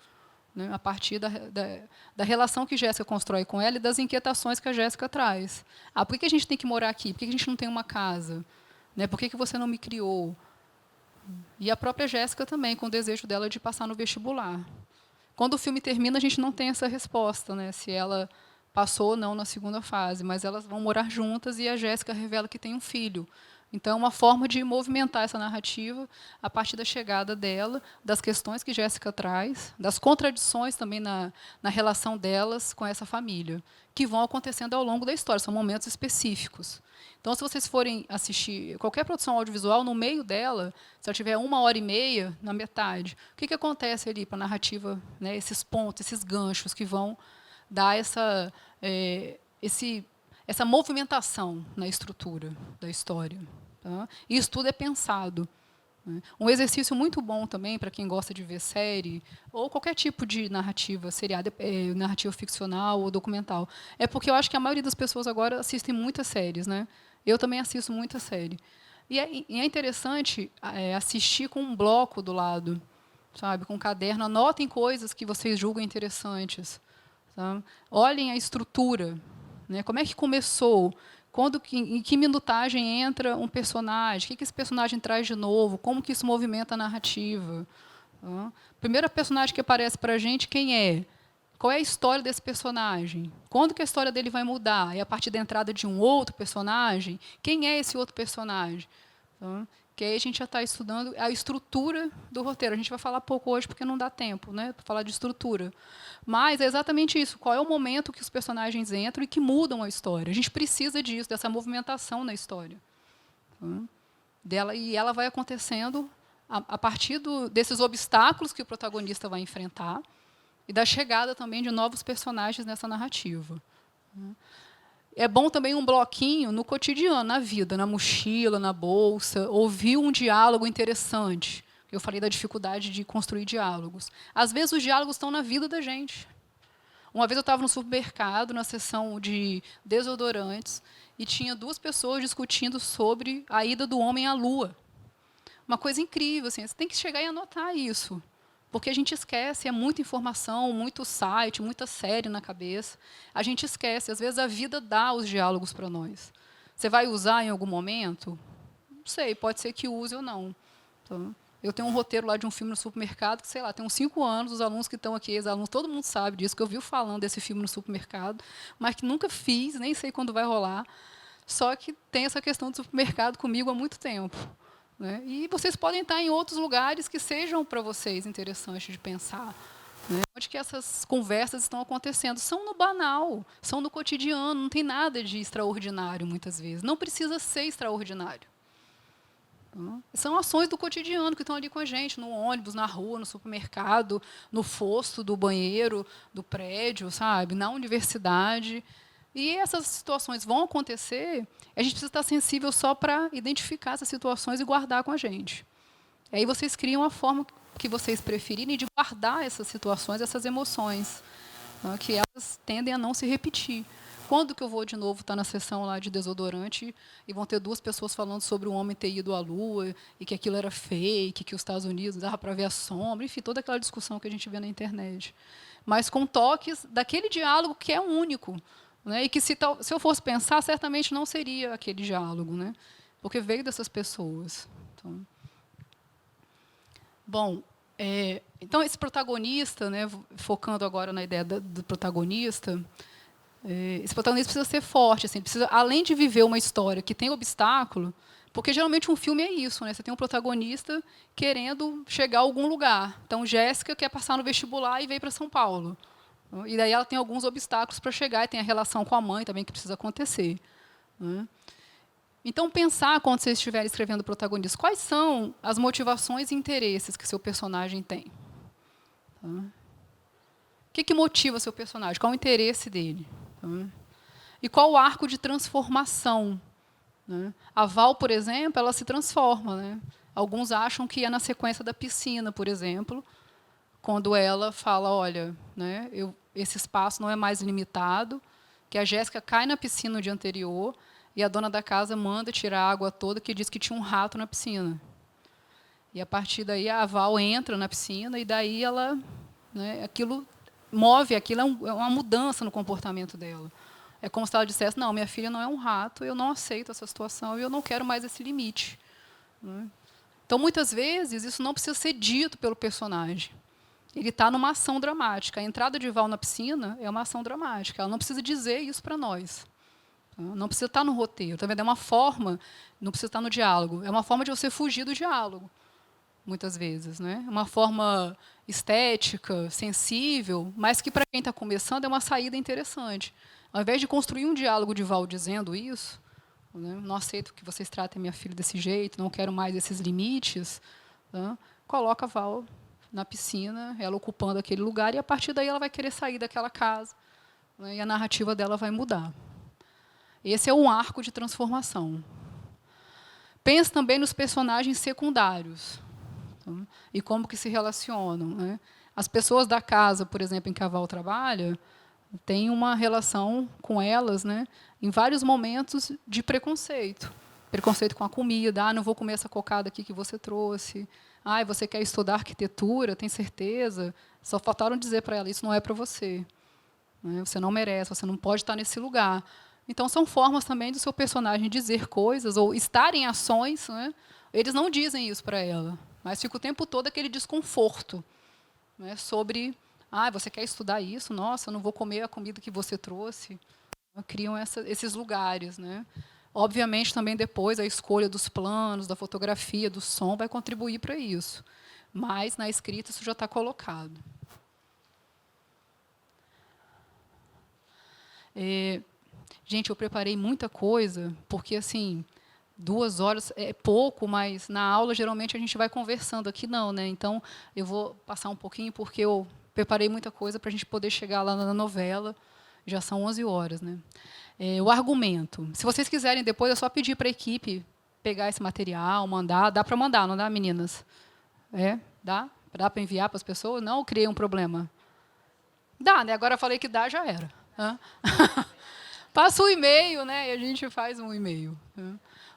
Speaker 1: né, a partir da relação que Jéssica constrói com ela e das inquietações que a Jéssica traz. Por que a gente tem que morar aqui? Por que a gente não tem uma casa? Né, por que você não me criou? E a própria Jéssica também, com o desejo dela de passar no vestibular. Quando o filme termina, a gente não tem essa resposta, né, se ela passou ou não na segunda fase, mas elas vão morar juntas e a Jéssica revela que tem um filho. Então, é uma forma de movimentar essa narrativa a partir da chegada dela, das questões que Jéssica traz, das contradições também na relação delas com essa família, que vão acontecendo ao longo da história, são momentos específicos. Então, se vocês forem assistir qualquer produção audiovisual, no meio dela, se ela tiver 1h30, na metade, o que acontece ali para a narrativa, né, esses pontos, esses ganchos que vão dar essa movimentação na estrutura da história. Tá? E isso tudo é pensado. Né? Um exercício muito bom também, para quem gosta de ver série, ou qualquer tipo de narrativa, seriada, narrativa ficcional ou documental, é porque eu acho que a maioria das pessoas agora assistem muitas séries. Né? Eu também assisto muita série. E é interessante assistir com um bloco do lado, sabe, com um caderno, anotem coisas que vocês julgam interessantes. Tá? Olhem a estrutura. Né? Como é que começou? Em que minutagem entra um personagem? O que esse personagem traz de novo? Como que isso movimenta a narrativa? Tá? Primeira personagem que aparece para a gente, quem é? Qual é a história desse personagem? Quando que a história dele vai mudar? É a partir da entrada de um outro personagem? Quem é esse outro personagem? Tá? Que aí a gente já está estudando a estrutura do roteiro. A gente vai falar pouco hoje porque não dá tempo, né, para falar de estrutura. Mas é exatamente isso. Qual é o momento que os personagens entram e que mudam a história? A gente precisa disso, dessa movimentação na história. Tá? E ela vai acontecendo a partir desses obstáculos que o protagonista vai enfrentar e da chegada também de novos personagens nessa narrativa. É bom também um bloquinho no cotidiano, na vida, na mochila, na bolsa, ouvir um diálogo interessante. Eu falei da dificuldade de construir diálogos. Às vezes, os diálogos estão na vida da gente. Uma vez eu estava no supermercado, na seção de desodorantes, e tinha 2 pessoas discutindo sobre a ida do homem à Lua. Uma coisa incrível, assim, você tem que chegar e anotar isso. Porque a gente esquece, é muita informação, muito site, muita série na cabeça. A gente esquece, às vezes a vida dá os diálogos para nós. Você vai usar em algum momento? Não sei, pode ser que use ou não. Então, eu tenho um roteiro lá de um filme no supermercado, que, sei lá, tem uns 5 anos, os alunos que estão aqui, ex-alunos, todo mundo sabe disso, que eu vi falando desse filme no supermercado, mas que nunca fiz, nem sei quando vai rolar. Só que tem essa questão do supermercado comigo há muito tempo. Né? E vocês podem estar em outros lugares que sejam para vocês interessantes de pensar. Né? Onde que essas conversas estão acontecendo? São no banal, são no cotidiano, não tem nada de extraordinário, muitas vezes. Não precisa ser extraordinário. São ações do cotidiano que estão ali com a gente, no ônibus, na rua, no supermercado, no fosso do banheiro, do prédio, sabe? Na universidade. E essas situações vão acontecer, a gente precisa estar sensível só para identificar essas situações e guardar com a gente. E aí vocês criam a forma que vocês preferirem de guardar essas situações, essas emoções, né, que elas tendem a não se repetir. Quando que eu vou de novo estar na sessão lá de desodorante e vão ter 2 pessoas falando sobre o homem ter ido à Lua e que aquilo era fake, que os Estados Unidos dava para ver a sombra, enfim, toda aquela discussão que a gente vê na internet. Mas com toques daquele diálogo que é único. Né, e que, se eu fosse pensar, certamente não seria aquele diálogo, né, porque veio dessas pessoas. Então, bom, então esse protagonista, né, focando agora na ideia do protagonista, esse protagonista precisa ser forte, assim, precisa, além de viver uma história que tem obstáculo, porque geralmente um filme é isso, né, você tem um protagonista querendo chegar a algum lugar. Então, Jéssica quer passar no vestibular e veio para São Paulo. E daí ela tem alguns obstáculos para chegar, e tem a relação com a mãe também que precisa acontecer. Né? Então, pensar, quando você estiver escrevendo o protagonista, quais são as motivações e interesses que seu personagem tem. Tá? O que motiva seu personagem? Qual o interesse dele? Tá? E qual o arco de transformação? Né? A Val, por exemplo, ela se transforma. Né? Alguns acham que é na sequência da piscina, por exemplo, quando ela fala, olha, né, esse espaço não é mais limitado, que a Jéssica cai na piscina no dia anterior e a dona da casa manda tirar a água toda, que diz que tinha um rato na piscina. E, a partir daí, a Val entra na piscina e daí ela, né, aquilo move, aquilo é uma mudança no comportamento dela. É como se ela dissesse, não, minha filha não é um rato, eu não aceito essa situação e eu não quero mais esse limite. Né? Então, muitas vezes, isso não precisa ser dito pelo personagem. Ele está numa ação dramática. A entrada de Val na piscina é uma ação dramática. Ela não precisa dizer isso para nós. Não precisa estar no roteiro. Também é uma forma, não precisa estar no diálogo. É uma forma de você fugir do diálogo, muitas vezes. Né? Uma forma estética, sensível, mas que, para quem está começando, é uma saída interessante. Ao invés de construir um diálogo de Val dizendo isso, né, não aceito que vocês tratem minha filha desse jeito, não quero mais esses limites, né, coloca a Val na piscina, ela ocupando aquele lugar, e, a partir daí, ela vai querer sair daquela casa, né, e a narrativa dela vai mudar. Esse é um arco de transformação. Pense também nos personagens secundários, tá? E como que se relacionam. Né? As pessoas da casa, por exemplo, em que a Val trabalha, tem uma relação com elas, né, em vários momentos de preconceito. Preconceito com a comida, não vou comer essa cocada aqui que você trouxe. Você quer estudar arquitetura, tem certeza? Só faltaram dizer para ela, isso não é para você. Né? Você não merece, você não pode estar nesse lugar. Então, são formas também do seu personagem dizer coisas ou estar em ações. Né? Eles não dizem isso para ela, mas fica o tempo todo aquele desconforto, né, sobre Ah, você quer estudar isso? Nossa, eu não vou comer a comida que você trouxe. Criam esses lugares, né? Obviamente, também depois a escolha dos planos, da fotografia, do som vai contribuir para isso. Mas na escrita isso já está colocado. Gente, eu preparei muita coisa, porque assim, 2 horas é pouco, mas na aula geralmente a gente vai conversando. Aqui não, né? Então eu vou passar um pouquinho, porque eu preparei muita coisa para a gente poder chegar lá na novela. Já são 11 horas, né? O argumento. Se vocês quiserem depois, é só pedir para a equipe pegar esse material, mandar. Dá para mandar, não dá, meninas? Dá? Dá para enviar para as pessoas? Não, eu criei um problema. Dá, né? Agora eu falei que dá, já era. Passa o e-mail, né? E a gente faz um e-mail.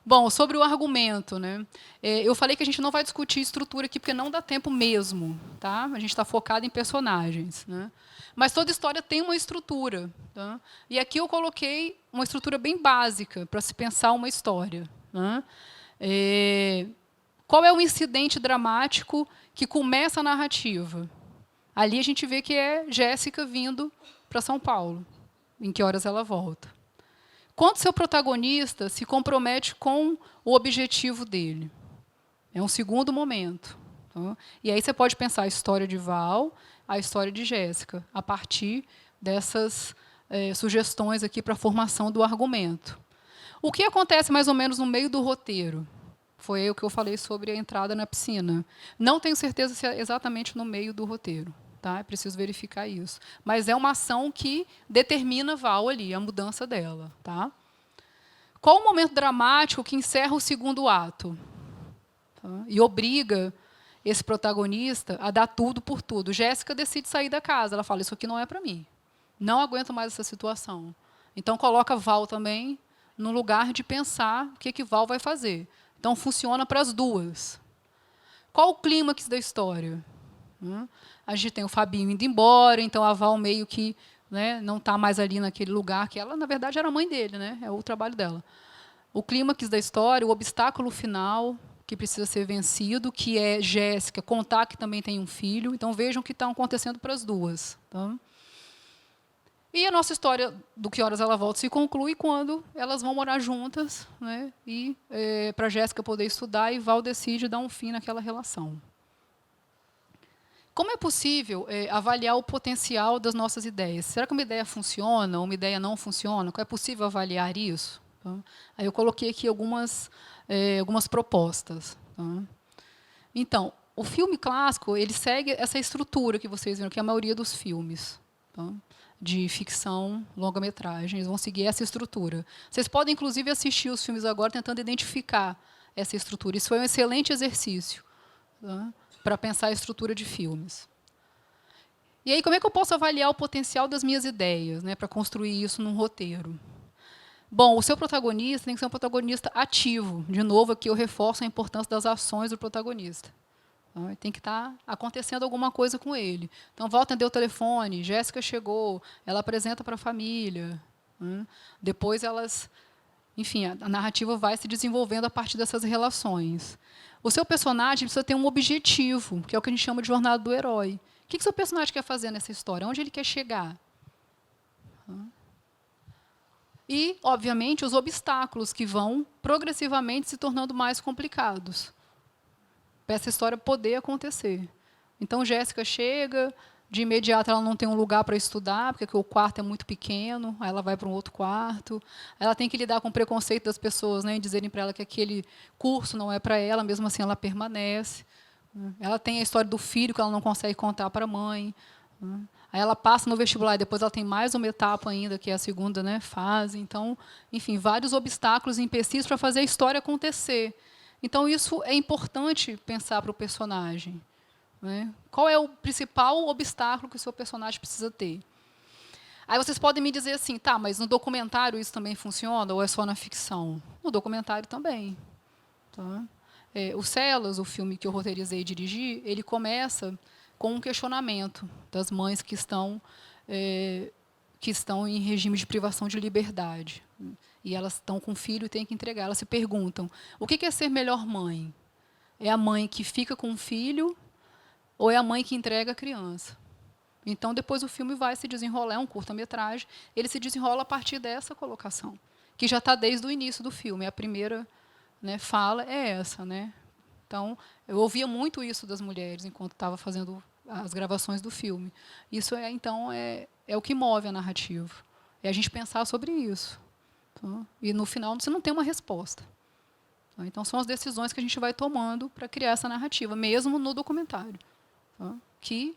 Speaker 1: Bom, sobre o argumento, né? Eu falei que a gente não vai discutir estrutura aqui, porque não dá tempo mesmo. Tá? A gente está focado em personagens. Né? Mas toda história tem uma estrutura. Tá? E aqui eu coloquei uma estrutura bem básica para se pensar uma história. Né? Qual é o incidente dramático que começa a narrativa? Ali a gente vê que é Jéssica vindo para São Paulo. Em que horas ela volta? Quando seu protagonista se compromete com o objetivo dele? É um segundo momento. Tá? E aí você pode pensar a história de Val, a história de Jéssica, a partir dessas sugestões aqui para a formação do argumento. O que acontece mais ou menos no meio do roteiro? Foi o que eu falei sobre a entrada na piscina. Não tenho certeza se é exatamente no meio do roteiro. Tá? É preciso verificar isso. Mas é uma ação que determina Val ali, a mudança dela. Tá? Qual o momento dramático que encerra o segundo ato? Tá? E obriga esse protagonista a dar tudo por tudo. Jéssica decide sair da casa. Ela fala, isso aqui não é para mim. Não aguento mais essa situação. Então, coloca Val também no lugar de pensar o que Val vai fazer. Então, funciona para as duas. Qual o clímax da história? A gente tem o Fabinho indo embora, então a Val meio que, né, não está mais ali naquele lugar, que ela, na verdade, era a mãe dele, né, é o trabalho dela. O clímax da história, o obstáculo final, que precisa ser vencido, que é Jéssica contar que também tem um filho. Então, vejam o que está acontecendo para as duas. Tá? E a nossa história do Que Horas Ela Volta se conclui quando elas vão morar juntas, né, e para Jéssica poder estudar, e Val decide dar um fim naquela relação. Como é possível avaliar o potencial das nossas ideias? Será que uma ideia funciona ou uma ideia não funciona? É possível avaliar isso? Tá? Aí eu coloquei aqui algumas propostas. Tá? Então, o filme clássico ele segue essa estrutura que vocês viram, que é a maioria dos filmes. Tá? De ficção, longa-metragem, eles vão seguir essa estrutura. Vocês podem, inclusive, assistir os filmes agora tentando identificar essa estrutura. Isso foi um excelente exercício. Tá? Para pensar a estrutura de filmes. E aí, como é que eu posso avaliar o potencial das minhas ideias, né, para construir isso num roteiro? Bom, o seu protagonista tem que ser um protagonista ativo. De novo, aqui eu reforço a importância das ações do protagonista. Então, tem que estar acontecendo alguma coisa com ele. Então, Val atendeu o telefone, Jéssica chegou, ela apresenta para a família. Depois, enfim, a narrativa vai se desenvolvendo a partir dessas relações. O seu personagem precisa ter um objetivo, que é o que a gente chama de jornada do herói. O que o seu personagem quer fazer nessa história? Onde ele quer chegar? E, obviamente, os obstáculos que vão progressivamente se tornando mais complicados para essa história poder acontecer. Então, Jéssica chega, de imediato ela não tem um lugar para estudar, porque o quarto é muito pequeno, aí ela vai para um outro quarto. Ela tem que lidar com o preconceito das pessoas, né, em dizerem para ela que aquele curso não é para ela, mesmo assim ela permanece. Ela tem a história do filho que ela não consegue contar para a mãe. Aí ela passa no vestibular e depois ela tem mais uma etapa ainda, que é a segunda, né, fase. Então, enfim, vários obstáculos e empecilhos para fazer a história acontecer. Então, isso é importante pensar para o personagem. Né? Qual é o principal obstáculo que o seu personagem precisa ter? Aí vocês podem me dizer assim, tá, mas no documentário isso também funciona ou é só na ficção? No documentário também. Tá? O Celas, o filme que eu roteirizei e dirigi, ele começa com um questionamento das mães que estão em regime de privação de liberdade. E elas estão com o filho e têm que entregar. Elas se perguntam, o que é ser melhor mãe? É a mãe que fica com o filho ou é a mãe que entrega a criança? Então, depois o filme vai se desenrolar, é um curta-metragem, ele se desenrola a partir dessa colocação, que já está desde o início do filme. A primeira, né, fala é essa. Né? Então, eu ouvia muito isso das mulheres enquanto estava fazendo as gravações do filme. Isso, então, é o que move a narrativa. É a gente pensar sobre isso. Tá? E, no final, você não tem uma resposta. Tá? Então, são as decisões que a gente vai tomando para criar essa narrativa, mesmo no documentário. Tá? Que,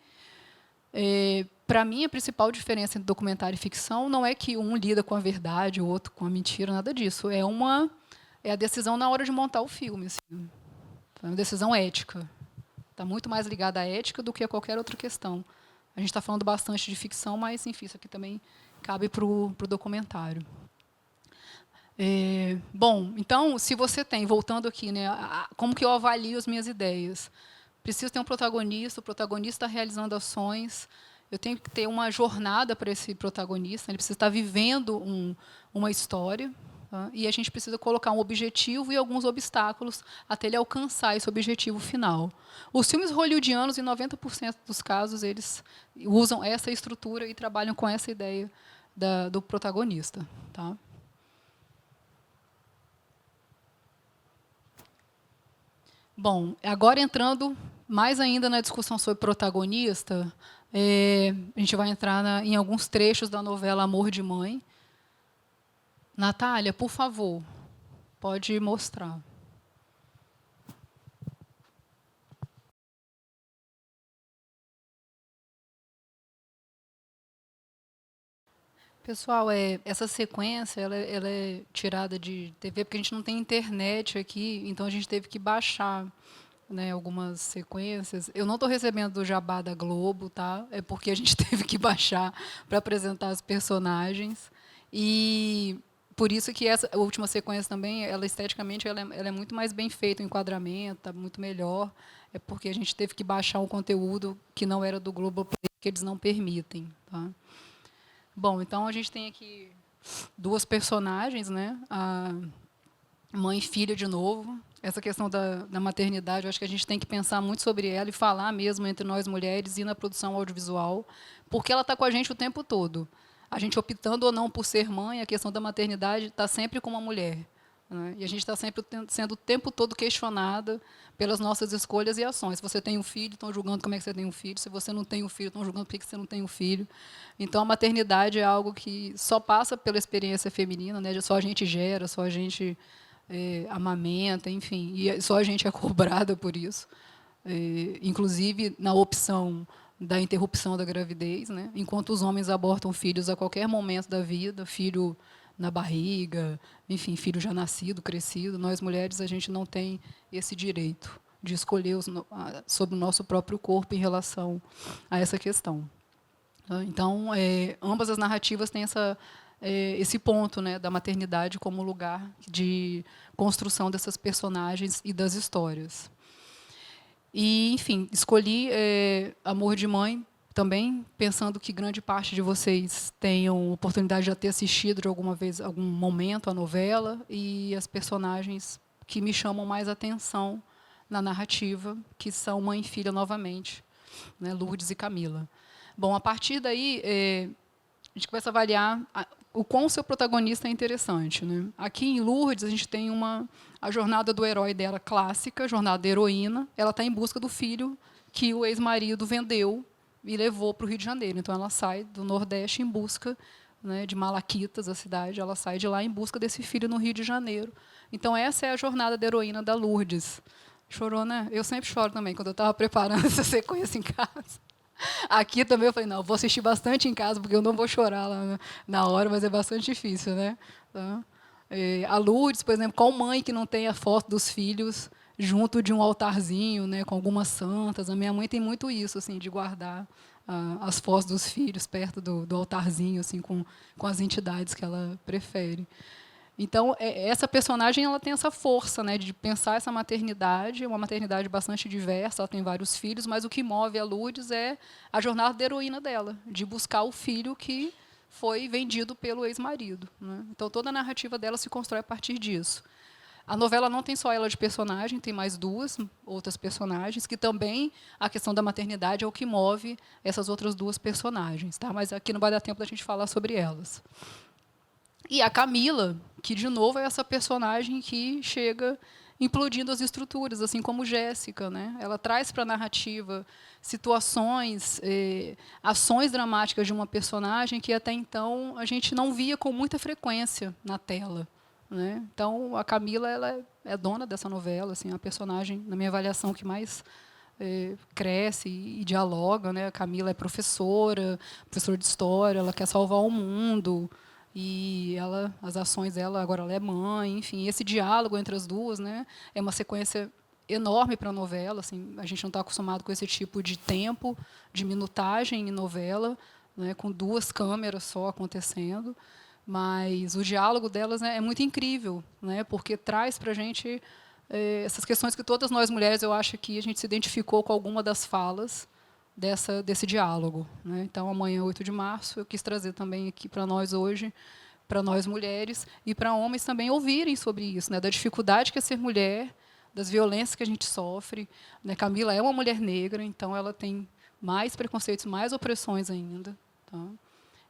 Speaker 1: para mim, a principal diferença entre documentário e ficção não é que um lida com a verdade, o outro com a mentira, nada disso. É a decisão na hora de montar o filme. Assim. É uma decisão ética. Está muito mais ligada à ética do que a qualquer outra questão. A gente está falando bastante de ficção, mas, enfim, isso aqui também cabe para o documentário. Bom, então, se você tem, voltando aqui, né, como que eu avalio as minhas ideias? Preciso ter um protagonista, o protagonista está realizando ações, eu tenho que ter uma jornada para esse protagonista, ele precisa estar vivendo uma história, tá? E a gente precisa colocar um objetivo e alguns obstáculos até ele alcançar esse objetivo final. Os filmes hollywoodianos, em 90% dos casos, eles usam essa estrutura e trabalham com essa ideia do protagonista. Tá? Bom, agora entrando mais ainda na discussão sobre protagonista, a gente vai entrar em alguns trechos da novela Amor de Mãe. Natália, por favor, pode mostrar. Pessoal, essa sequência ela é tirada de TV, porque a gente não tem internet aqui, então a gente teve que baixar, né, algumas sequências. Eu não estou recebendo do Jabá da Globo, tá? É porque a gente teve que baixar para apresentar os personagens. E por isso que essa última sequência também, ela esteticamente, ela é muito mais bem feita, o enquadramento está muito melhor. É porque a gente teve que baixar um conteúdo que não era do Globoplay, que eles não permitem. Tá? Bom, então a gente tem aqui duas personagens, né? A mãe e filha de novo. Essa questão da maternidade, eu acho que a gente tem que pensar muito sobre ela e falar mesmo entre nós mulheres e na produção audiovisual, porque ela está com a gente o tempo todo. A gente optando ou não por ser mãe, a questão da maternidade está sempre com uma mulher. Né? E a gente está sempre sendo o tempo todo questionada pelas nossas escolhas e ações. Se você tem um filho, estão julgando como é que você tem um filho. Se você não tem um filho, estão julgando por que você não tem um filho. Então, a maternidade é algo que só passa pela experiência feminina, né? Só a gente gera, só a gente amamenta, enfim, e só a gente é cobrada por isso. Inclusive, na opção da interrupção da gravidez, né? Enquanto os homens abortam filhos a qualquer momento da vida, filho na barriga, enfim, filho já nascido, crescido, nós mulheres a gente não tem esse direito de escolher sobre o nosso próprio corpo em relação a essa questão. Então, ambas as narrativas têm esse ponto, né, da maternidade como lugar de construção dessas personagens e das histórias. E, enfim, escolhi Amor de Mãe também, pensando que grande parte de vocês tenham oportunidade de já ter assistido de alguma vez, algum momento, a novela, e as personagens que me chamam mais atenção na narrativa, que são mãe e filha novamente, né, Lourdes e Camila. Bom, a partir daí, a gente começa a avaliar o quão o seu protagonista é interessante. Né? Aqui em Lourdes, a gente tem a jornada do herói dela clássica, a jornada da heroína. Ela está em busca do filho que o ex-marido vendeu e levou para o Rio de Janeiro. Então, ela sai do Nordeste em busca, né, de Malaquitas, a cidade. Ela sai de lá em busca desse filho no Rio de Janeiro. Então, essa é a jornada da heroína da Lourdes. Chorou, né? Eu sempre choro também, quando eu estava preparando essa sequência em casa. Aqui também eu falei, não, eu vou assistir bastante em casa, porque eu não vou chorar lá na hora, mas é bastante difícil. Né? Tá? A Lourdes, por exemplo, qual mãe que não tem a foto dos filhos junto de um altarzinho, né, com algumas santas? A minha mãe tem muito isso, assim, de guardar as fotos dos filhos perto do altarzinho, assim, com as entidades que ela prefere. Então, essa personagem ela tem essa força, né, de pensar essa maternidade, uma maternidade bastante diversa, ela tem vários filhos, mas o que move a Lourdes é a jornada da heroína dela, de buscar o filho que foi vendido pelo ex-marido. Né? Então, toda a narrativa dela se constrói a partir disso. A novela não tem só ela de personagem, tem mais duas outras personagens, que também a questão da maternidade é o que move essas outras duas personagens. Tá? Mas aqui não vai dar tempo da gente falar sobre elas. E a Camila, que, de novo, é essa personagem que chega implodindo as estruturas, assim como Jéssica, né? Ela traz para a narrativa situações, ações dramáticas de uma personagem que, até então, a gente não via com muita frequência na tela. Né? Então, a Camila ela é dona dessa novela, assim, a personagem, na minha avaliação, que mais cresce e dialoga. Né? A Camila é professora de história, ela quer salvar o mundo, e as ações dela, agora ela é mãe, enfim, esse diálogo entre as duas, né, é uma sequência enorme para a novela. Assim, a gente não está acostumado com esse tipo de tempo, de minutagem em novela, né, com duas câmeras só acontecendo. Mas o diálogo delas, né, é muito incrível, né, porque traz para a gente essas questões que todas nós mulheres, eu acho que a gente se identificou com alguma das falas desse diálogo. Né. Então, amanhã, 8 de março, eu quis trazer também aqui para nós hoje, para nós mulheres, e para homens também ouvirem sobre isso, né, da dificuldade que é ser mulher, das violências que a gente sofre. Né. Camila é uma mulher negra, então ela tem mais preconceitos, mais opressões ainda. Tá?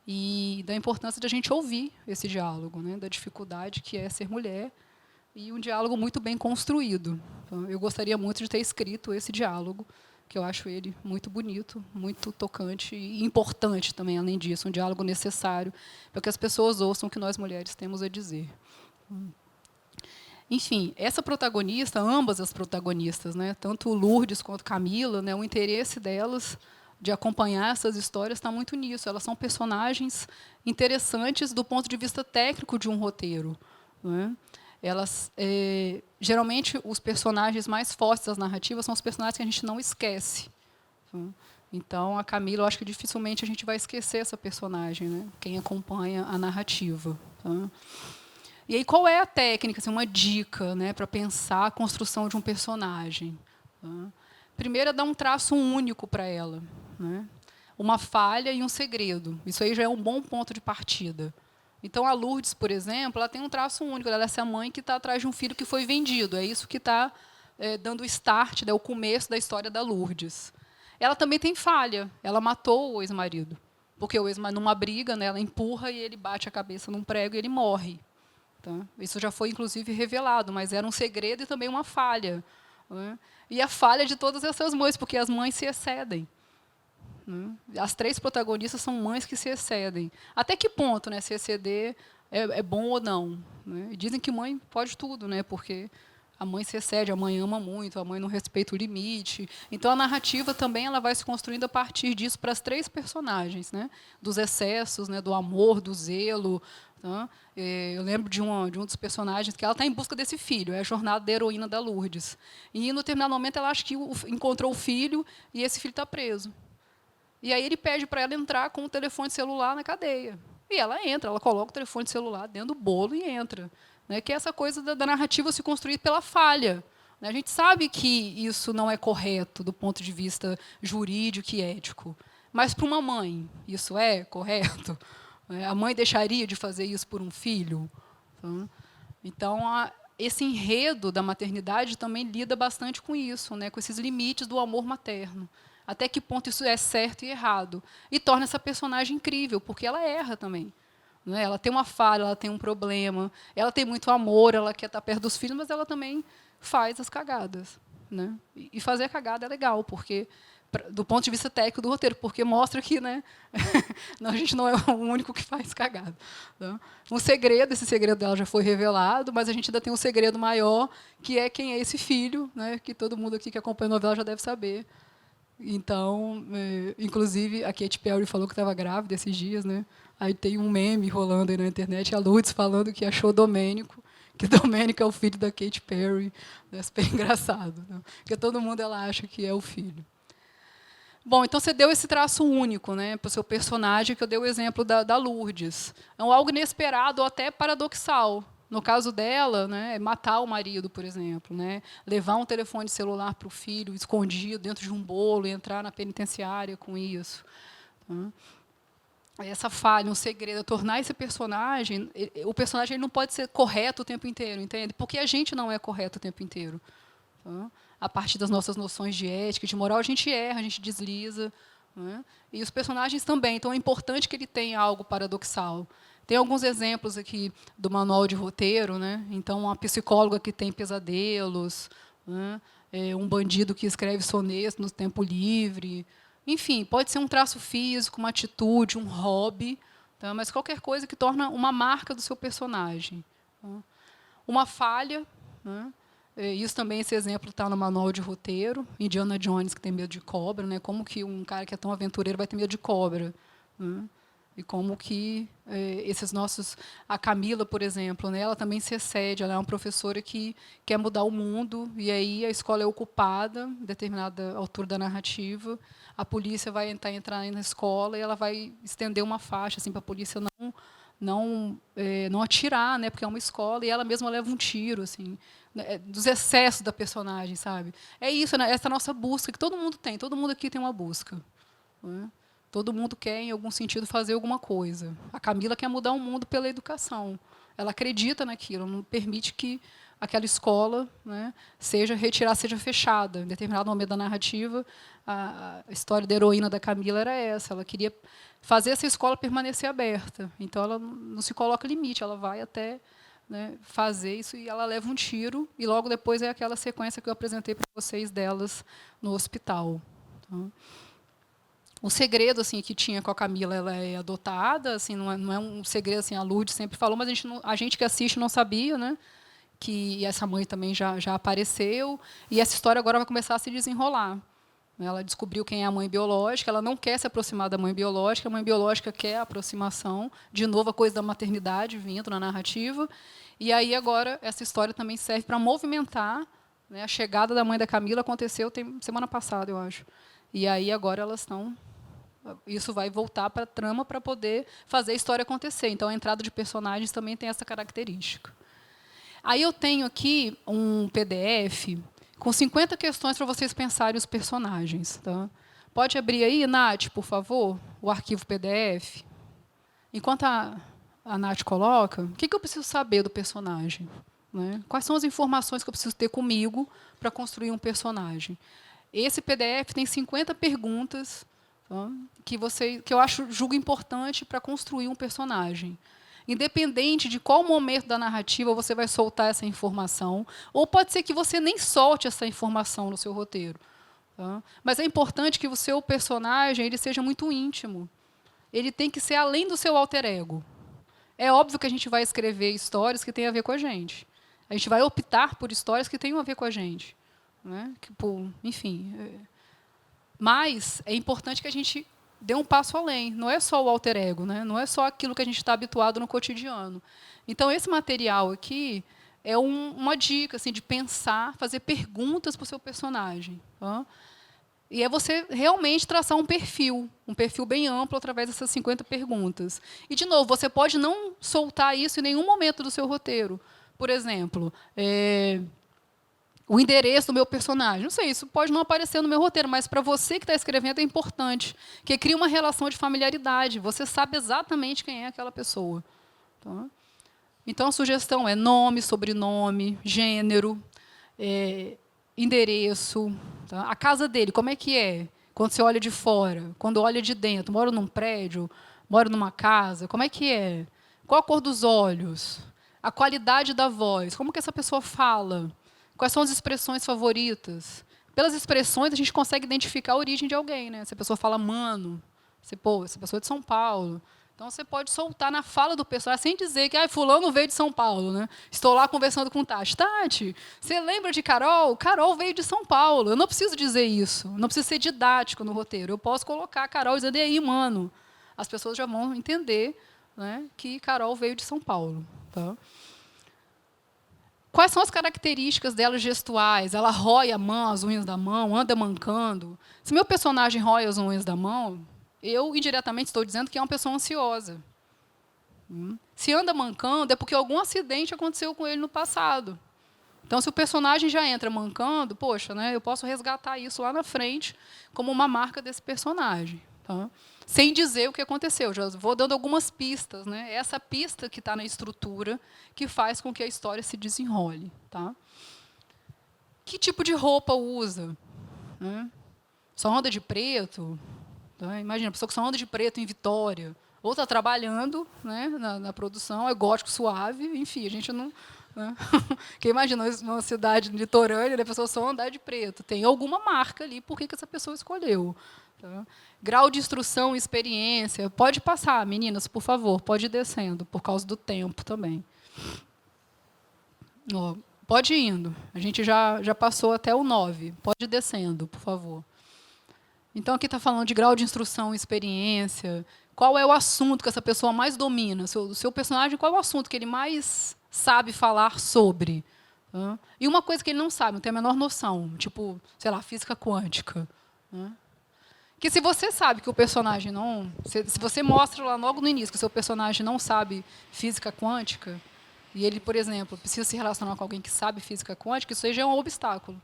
Speaker 1: E da importância de a gente ouvir esse diálogo, né, da dificuldade que é ser mulher, e um diálogo muito bem construído. Então, eu gostaria muito de ter escrito esse diálogo, que eu acho ele muito bonito, muito tocante e importante também, além disso, um diálogo necessário para que as pessoas ouçam o que nós mulheres temos a dizer. Enfim, essa protagonista, ambas as protagonistas, né, tanto Lourdes quanto Camila, né, o interesse delas de acompanhar essas histórias está muito nisso. Elas são personagens interessantes do ponto de vista técnico de um roteiro. Né? Elas, geralmente, os personagens mais fortes das narrativas são os personagens que a gente não esquece. Tá? Então, a Camila, eu acho que dificilmente a gente vai esquecer essa personagem, né? Quem acompanha a narrativa. Tá? E aí, qual é a técnica, assim, uma dica, né, para pensar a construção de um personagem? Tá? Primeiro, é dar um traço único para ela. Né? Uma falha e um segredo. Isso aí já é um bom ponto de partida. Então, a Lourdes, por exemplo, ela tem um traço único. Ela é essa mãe que está atrás de um filho que foi vendido. É isso que está dando o start, né, o começo da história da Lourdes. Ela também tem falha. Ela matou o ex-marido. Porque o ex-marido, numa briga, né, ela empurra e ele bate a cabeça num prego e ele morre. Tá? Isso já foi, inclusive, revelado, mas era um segredo e também uma falha. Né? E a falha de todas essas mães, porque as mães se excedem. Né? As três protagonistas são mães que se excedem. Até que ponto, né, se exceder é bom ou não? Né? E dizem que mãe pode tudo, né, porque a mãe se excede, a mãe ama muito, a mãe não respeita o limite. Então, a narrativa também ela vai se construindo a partir disso para as três personagens, né? Dos excessos, né? Do amor, do zelo. Tá? Eu lembro de um dos personagens que ela está em busca desse filho, é a jornada da heroína da Lourdes. E, no determinado momento, ela acha que encontrou o filho e esse filho está preso. E aí ele pede para ela entrar com o telefone celular na cadeia. E ela entra, ela coloca o telefone celular dentro do bolo e entra. Né, que é essa coisa da narrativa se construir pela falha. Né? A gente sabe que isso não é correto do ponto de vista jurídico e ético. Mas, para uma mãe, isso é correto? A mãe deixaria de fazer isso por um filho? Então, esse enredo da maternidade também lida bastante com isso, né, com esses limites do amor materno. Até que ponto isso é certo e errado. E torna essa personagem incrível, porque ela erra também. Né? Ela tem uma falha, ela tem um problema, ela tem muito amor, ela quer estar perto dos filhos, mas ela também faz as cagadas. Né? E fazer a cagada é legal, porque do ponto de vista técnico do roteiro, porque mostra que, né, não, a gente não é o único que faz cagada. Tá? Um segredo, esse segredo dela já foi revelado, mas a gente ainda tem um segredo maior, que é quem é esse filho, né, que todo mundo aqui que acompanha a novela já deve saber. Então, inclusive, a Katy Perry falou que estava grávida esses dias, né? Aí tem um meme rolando aí na internet, a Lourdes falando que achou Domênico, que Domênico é o filho da Katy Perry. É super engraçado, né? Porque todo mundo ela acha que é o filho. Bom, então você deu esse traço único, né, para o seu personagem, que eu dei o exemplo da Lourdes. É algo inesperado ou até paradoxal. No caso dela, né, é matar o marido, por exemplo, né, levar um telefone celular para o filho escondido dentro de um bolo e entrar na penitenciária com isso. Tá? essa falha, um segredo, é tornar esse personagem, o personagem ele não pode ser correto o tempo inteiro, entende? Porque a gente não é correto o tempo inteiro. Tá? A partir das nossas noções de ética, de moral, a gente erra, a gente desliza. Né? E os personagens também. Então, é importante que ele tenha algo paradoxal. Tem alguns exemplos aqui do manual de roteiro. Né? Então, uma psicóloga que tem pesadelos, né? Um bandido que escreve sonetos no tempo livre. Enfim, pode ser um traço físico, uma atitude, um hobby, tá? Mas qualquer coisa que torna uma marca do seu personagem. Tá? Uma falha, né? Isso também, esse exemplo está no manual de roteiro. Indiana Jones, que tem medo de cobra. Né? Como que um cara que é tão aventureiro vai ter medo de cobra? Né? E como que esses nossos... A Camila, por exemplo, né? Ela também se excede. Ela é uma professora que quer mudar o mundo, e aí a escola é ocupada, em determinada altura da narrativa. A polícia vai entrar na escola e ela vai estender uma faixa assim, para a polícia não atirar, né, porque é uma escola, e ela mesma leva um tiro, assim, né, dos excessos da personagem, sabe? É isso, né, essa nossa busca que todo mundo aqui tem uma busca. Né? Todo mundo quer, em algum sentido, fazer alguma coisa. A Camila quer mudar o mundo pela educação. Ela acredita naquilo, não permite que aquela escola, né, seja fechada. Em determinado momento da narrativa, a história da heroína da Camila era essa. Ela queria fazer essa escola permanecer aberta. Então, ela não se coloca limite, ela vai até, né, fazer isso, e ela leva um tiro, e logo depois é aquela sequência que eu apresentei para vocês delas no hospital. Tá? O segredo assim que tinha com a Camila, ela é adotada, assim, não é um segredo, assim, a Lourdes sempre falou, mas a gente que assiste não sabia, né, que essa mãe também já apareceu, e essa história agora vai começar a se desenrolar. Ela descobriu quem é a mãe biológica, ela não quer se aproximar da mãe biológica, a mãe biológica quer a aproximação, de novo a coisa da maternidade vindo na narrativa, e aí agora essa história também serve para movimentar, né, a chegada da mãe da Camila aconteceu semana passada, eu acho. E aí agora elas estão... Isso vai voltar para a trama para poder fazer a história acontecer. Então, a entrada de personagens também tem essa característica. Aí eu tenho aqui um PDF com 50 questões para vocês pensarem os personagens. Tá? Pode abrir aí, Nath, por favor, o arquivo PDF. Enquanto a Nath coloca, o que eu preciso saber do personagem? Né? Quais são as informações que eu preciso ter comigo para construir um personagem? Esse PDF tem 50 perguntas, tá? que eu julgo importante para construir um personagem. Independente de qual momento da narrativa você vai soltar essa informação, ou pode ser que você nem solte essa informação no seu roteiro. Tá? Mas é importante que o seu personagem ele seja muito íntimo. Ele tem que ser além do seu alter ego. É óbvio que a gente vai escrever histórias que têm a ver com a gente. A gente vai optar por histórias que tenham a ver com a gente. Né? Enfim. Mas é importante que a gente dê um passo além. Não é só o alter ego, né? Não é só aquilo que a gente está habituado no cotidiano. Então, esse material aqui é uma dica assim, de pensar, fazer perguntas para o seu personagem. Tá? E é você realmente traçar um perfil bem amplo através dessas 50 perguntas. E, de novo, você pode não soltar isso em nenhum momento do seu roteiro. Por exemplo, o endereço do meu personagem. Não sei, isso pode não aparecer no meu roteiro, mas para você que está escrevendo é importante, porque cria uma relação de familiaridade. Você sabe exatamente quem é aquela pessoa. Tá? Então, a sugestão é nome, sobrenome, gênero, endereço, tá? A casa dele, como é que é? Quando você olha de fora, quando olha de dentro, mora num prédio, mora numa casa, como é que é? Qual a cor dos olhos? A qualidade da voz, como que essa pessoa fala? Quais são as expressões favoritas? Pelas expressões, a gente consegue identificar a origem de alguém. Né? Se a pessoa fala mano, essa pessoa é de São Paulo. Então, você pode soltar na fala do personagem, sem dizer que fulano veio de São Paulo. Né? Estou lá conversando com Tati. Tati, você lembra de Carol? Carol veio de São Paulo. Eu não preciso dizer isso. Não preciso ser didático no roteiro. Eu posso colocar Carol dizendo, e aí, mano? As pessoas já vão entender, né, que Carol veio de São Paulo. Tá? Quais são as características dela gestuais? Ela rói as unhas da mão, anda mancando. Se meu personagem rói as unhas da mão, eu, indiretamente, estou dizendo que é uma pessoa ansiosa. Se anda mancando, é porque algum acidente aconteceu com ele no passado. Então, se o personagem já entra mancando, poxa, né, eu posso resgatar isso lá na frente como uma marca desse personagem. Tá? Sem dizer o que aconteceu. Já vou dando algumas pistas. Né? Essa pista que está na estrutura que faz com que a história se desenrole. Tá? Que tipo de roupa usa? Né? Só anda de preto? Tá? Imagina, a pessoa que só anda de preto em Vitória, ou está trabalhando, né, na produção, é gótico suave, enfim, a gente não... Né? Quem imagina uma cidade litorânea, a pessoa só andar de preto. Tem alguma marca ali, por que essa pessoa escolheu. Tá? Grau de instrução, experiência. Pode passar, meninas, por favor, pode ir descendo, por causa do tempo também. Ó, pode ir indo. A gente já passou até o 9. Pode ir descendo, por favor. Então, aqui está falando de grau de instrução, experiência. Qual é o assunto que essa pessoa mais domina? O seu personagem, qual é o assunto que ele mais sabe falar sobre? E uma coisa que ele não sabe, não tem a menor noção, tipo, sei lá, física quântica. Que se você sabe que o personagem não... Se você mostra lá logo no início que o seu personagem não sabe física quântica, e ele, por exemplo, precisa se relacionar com alguém que sabe física quântica, isso aí já é um obstáculo.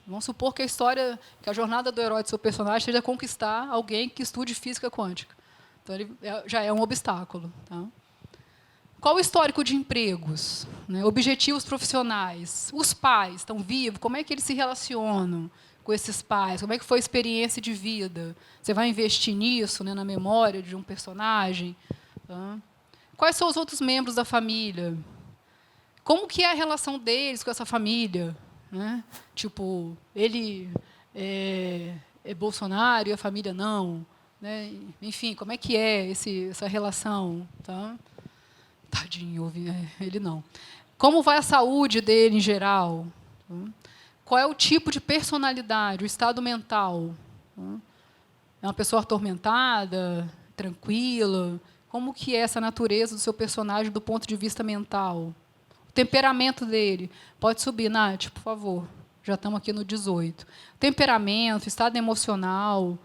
Speaker 1: Vamos supor que a jornada do herói do seu personagem seja conquistar alguém que estude física quântica. Então, ele já é um obstáculo. Tá? Qual o histórico de empregos? Né? Objetivos profissionais? Os pais estão vivos? Como é que eles se relacionam com esses pais? Como é que foi a experiência de vida? Você vai investir nisso, né, na memória de um personagem? Tá? Quais são os outros membros da família? Como que é a relação deles com essa família? Né? Tipo, ele é Bolsonaro e a família não. Né? Enfim, como é que é essa relação? Tá? Tadinho, ele não. Como vai a saúde dele em geral? Tá? Qual é o tipo de personalidade, o estado mental? Tá? É uma pessoa atormentada, tranquila? Como que é essa natureza do seu personagem do ponto de vista mental? Temperamento dele. Pode subir, Nath, por favor. Já estamos aqui no 18. Temperamento, estado emocional,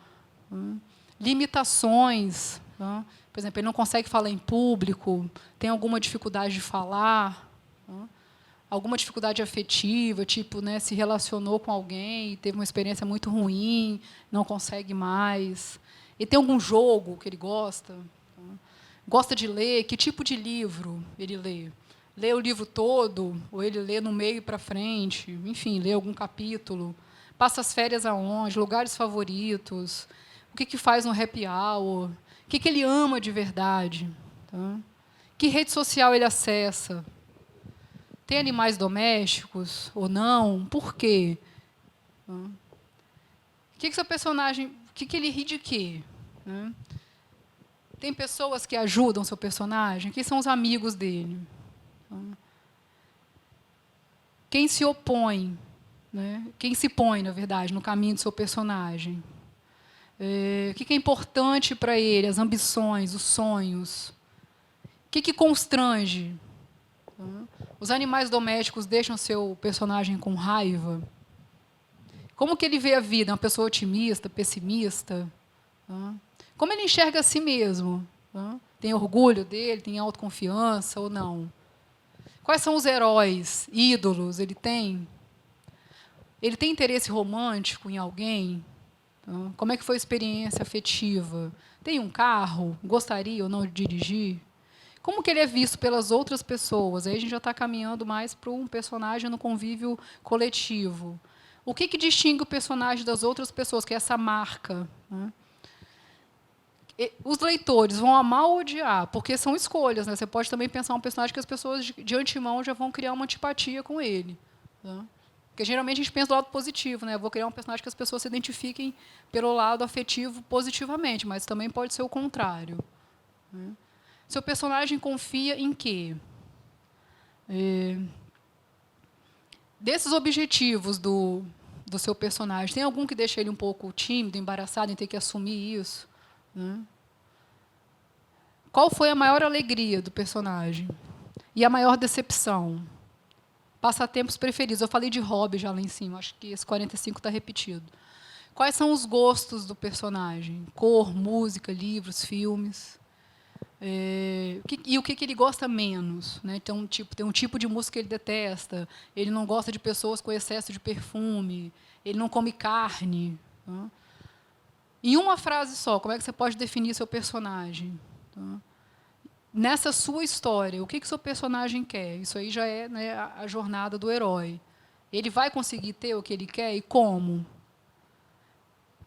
Speaker 1: limitações. Por exemplo, ele não consegue falar em público, tem alguma dificuldade de falar, alguma dificuldade afetiva, tipo, né, se relacionou com alguém, teve uma experiência muito ruim, não consegue mais. Ele tem algum jogo que ele gosta? Gosta de ler? Que tipo de livro ele lê? Lê o livro todo, ou ele lê no meio para frente, enfim, lê algum capítulo, passa as férias aonde, lugares favoritos, o que faz no happy hour, o que ele ama de verdade, tá? Que rede social ele acessa, tem animais domésticos ou não, por quê? O que seu personagem, o que ele ri de quê? Tem pessoas que ajudam seu personagem, quem são os amigos dele? Quem se opõe, né? Quem se põe, na verdade, no caminho do seu personagem? O que é importante para ele? As ambições, os sonhos. O que constrange? Os animais domésticos deixam seu personagem com raiva? Como que ele vê a vida? Uma pessoa otimista, pessimista? Como ele enxerga a si mesmo? Tem orgulho dele? Tem autoconfiança ou não? Quais são os heróis, ídolos? Ele tem interesse romântico em alguém? Como é que foi a experiência afetiva? Tem um carro? Gostaria ou não de dirigir? Como que ele é visto pelas outras pessoas? Aí a gente já está caminhando mais para um personagem no convívio coletivo. O que distingue o personagem das outras pessoas, que é essa marca? Os leitores vão amar ou odiar, porque são escolhas. Né? Você pode também pensar um personagem que as pessoas, de antemão, já vão criar uma antipatia com ele. Tá? Porque, geralmente, a gente pensa do lado positivo. Né? Eu vou criar um personagem que as pessoas se identifiquem pelo lado afetivo positivamente, mas também pode ser o contrário. Né? Seu personagem confia em quê? Desses objetivos do seu personagem, tem algum que deixa ele um pouco tímido, embaraçado em ter que assumir isso? Né? Qual foi a maior alegria do personagem? E a maior decepção? Passatempos preferidos. Eu falei de hobby já lá em cima, acho que esse 45 está repetido. Quais são os gostos do personagem? Cor, música, livros, filmes. E o que ele gosta menos? Né? Então, tem um tipo de música que ele detesta, ele não gosta de pessoas com excesso de perfume, ele não come carne. Né? Em uma frase só, como é que você pode definir seu personagem? Tá? Nessa sua história, o que seu personagem quer? Isso aí já é, né, a jornada do herói. Ele vai conseguir ter o que ele quer e como?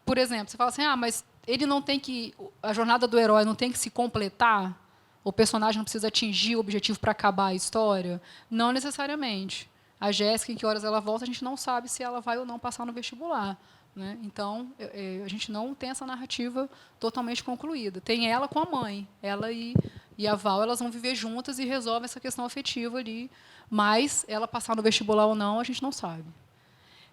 Speaker 1: Por exemplo, você fala assim, mas ele não tem que, a jornada do herói não tem que se completar? O personagem não precisa atingir o objetivo para acabar a história? Não necessariamente. A Jéssica, em que horas ela volta, a gente não sabe se ela vai ou não passar no vestibular. Né? Então, a gente não tem essa narrativa totalmente concluída. Tem ela com a mãe. Ela e a Val, elas vão viver juntas e resolvem essa questão afetiva ali. Mas ela passar no vestibular ou não, a gente não sabe.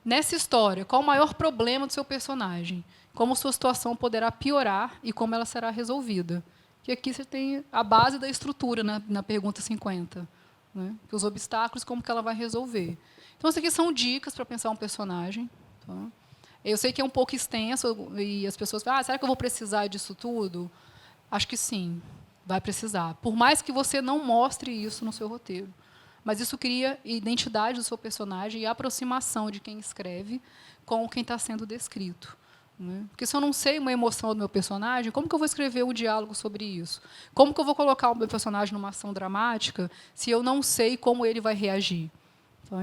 Speaker 1: Nessa história, qual o maior problema do seu personagem? Como sua situação poderá piorar e como ela será resolvida? Que aqui você tem a base da estrutura na pergunta 50. Né? Os obstáculos, como que ela vai resolver. Então, isso aqui são dicas para pensar um personagem. Tá? Eu sei que é um pouco extenso e as pessoas falam, será que eu vou precisar disso tudo? Acho que sim, vai precisar. Por mais que você não mostre isso no seu roteiro. Mas isso cria identidade do seu personagem e aproximação de quem escreve com quem está sendo descrito. Né? Porque se eu não sei uma emoção do meu personagem, como que eu vou escrever um diálogo sobre isso? Como que eu vou colocar o meu personagem numa ação dramática se eu não sei como ele vai reagir?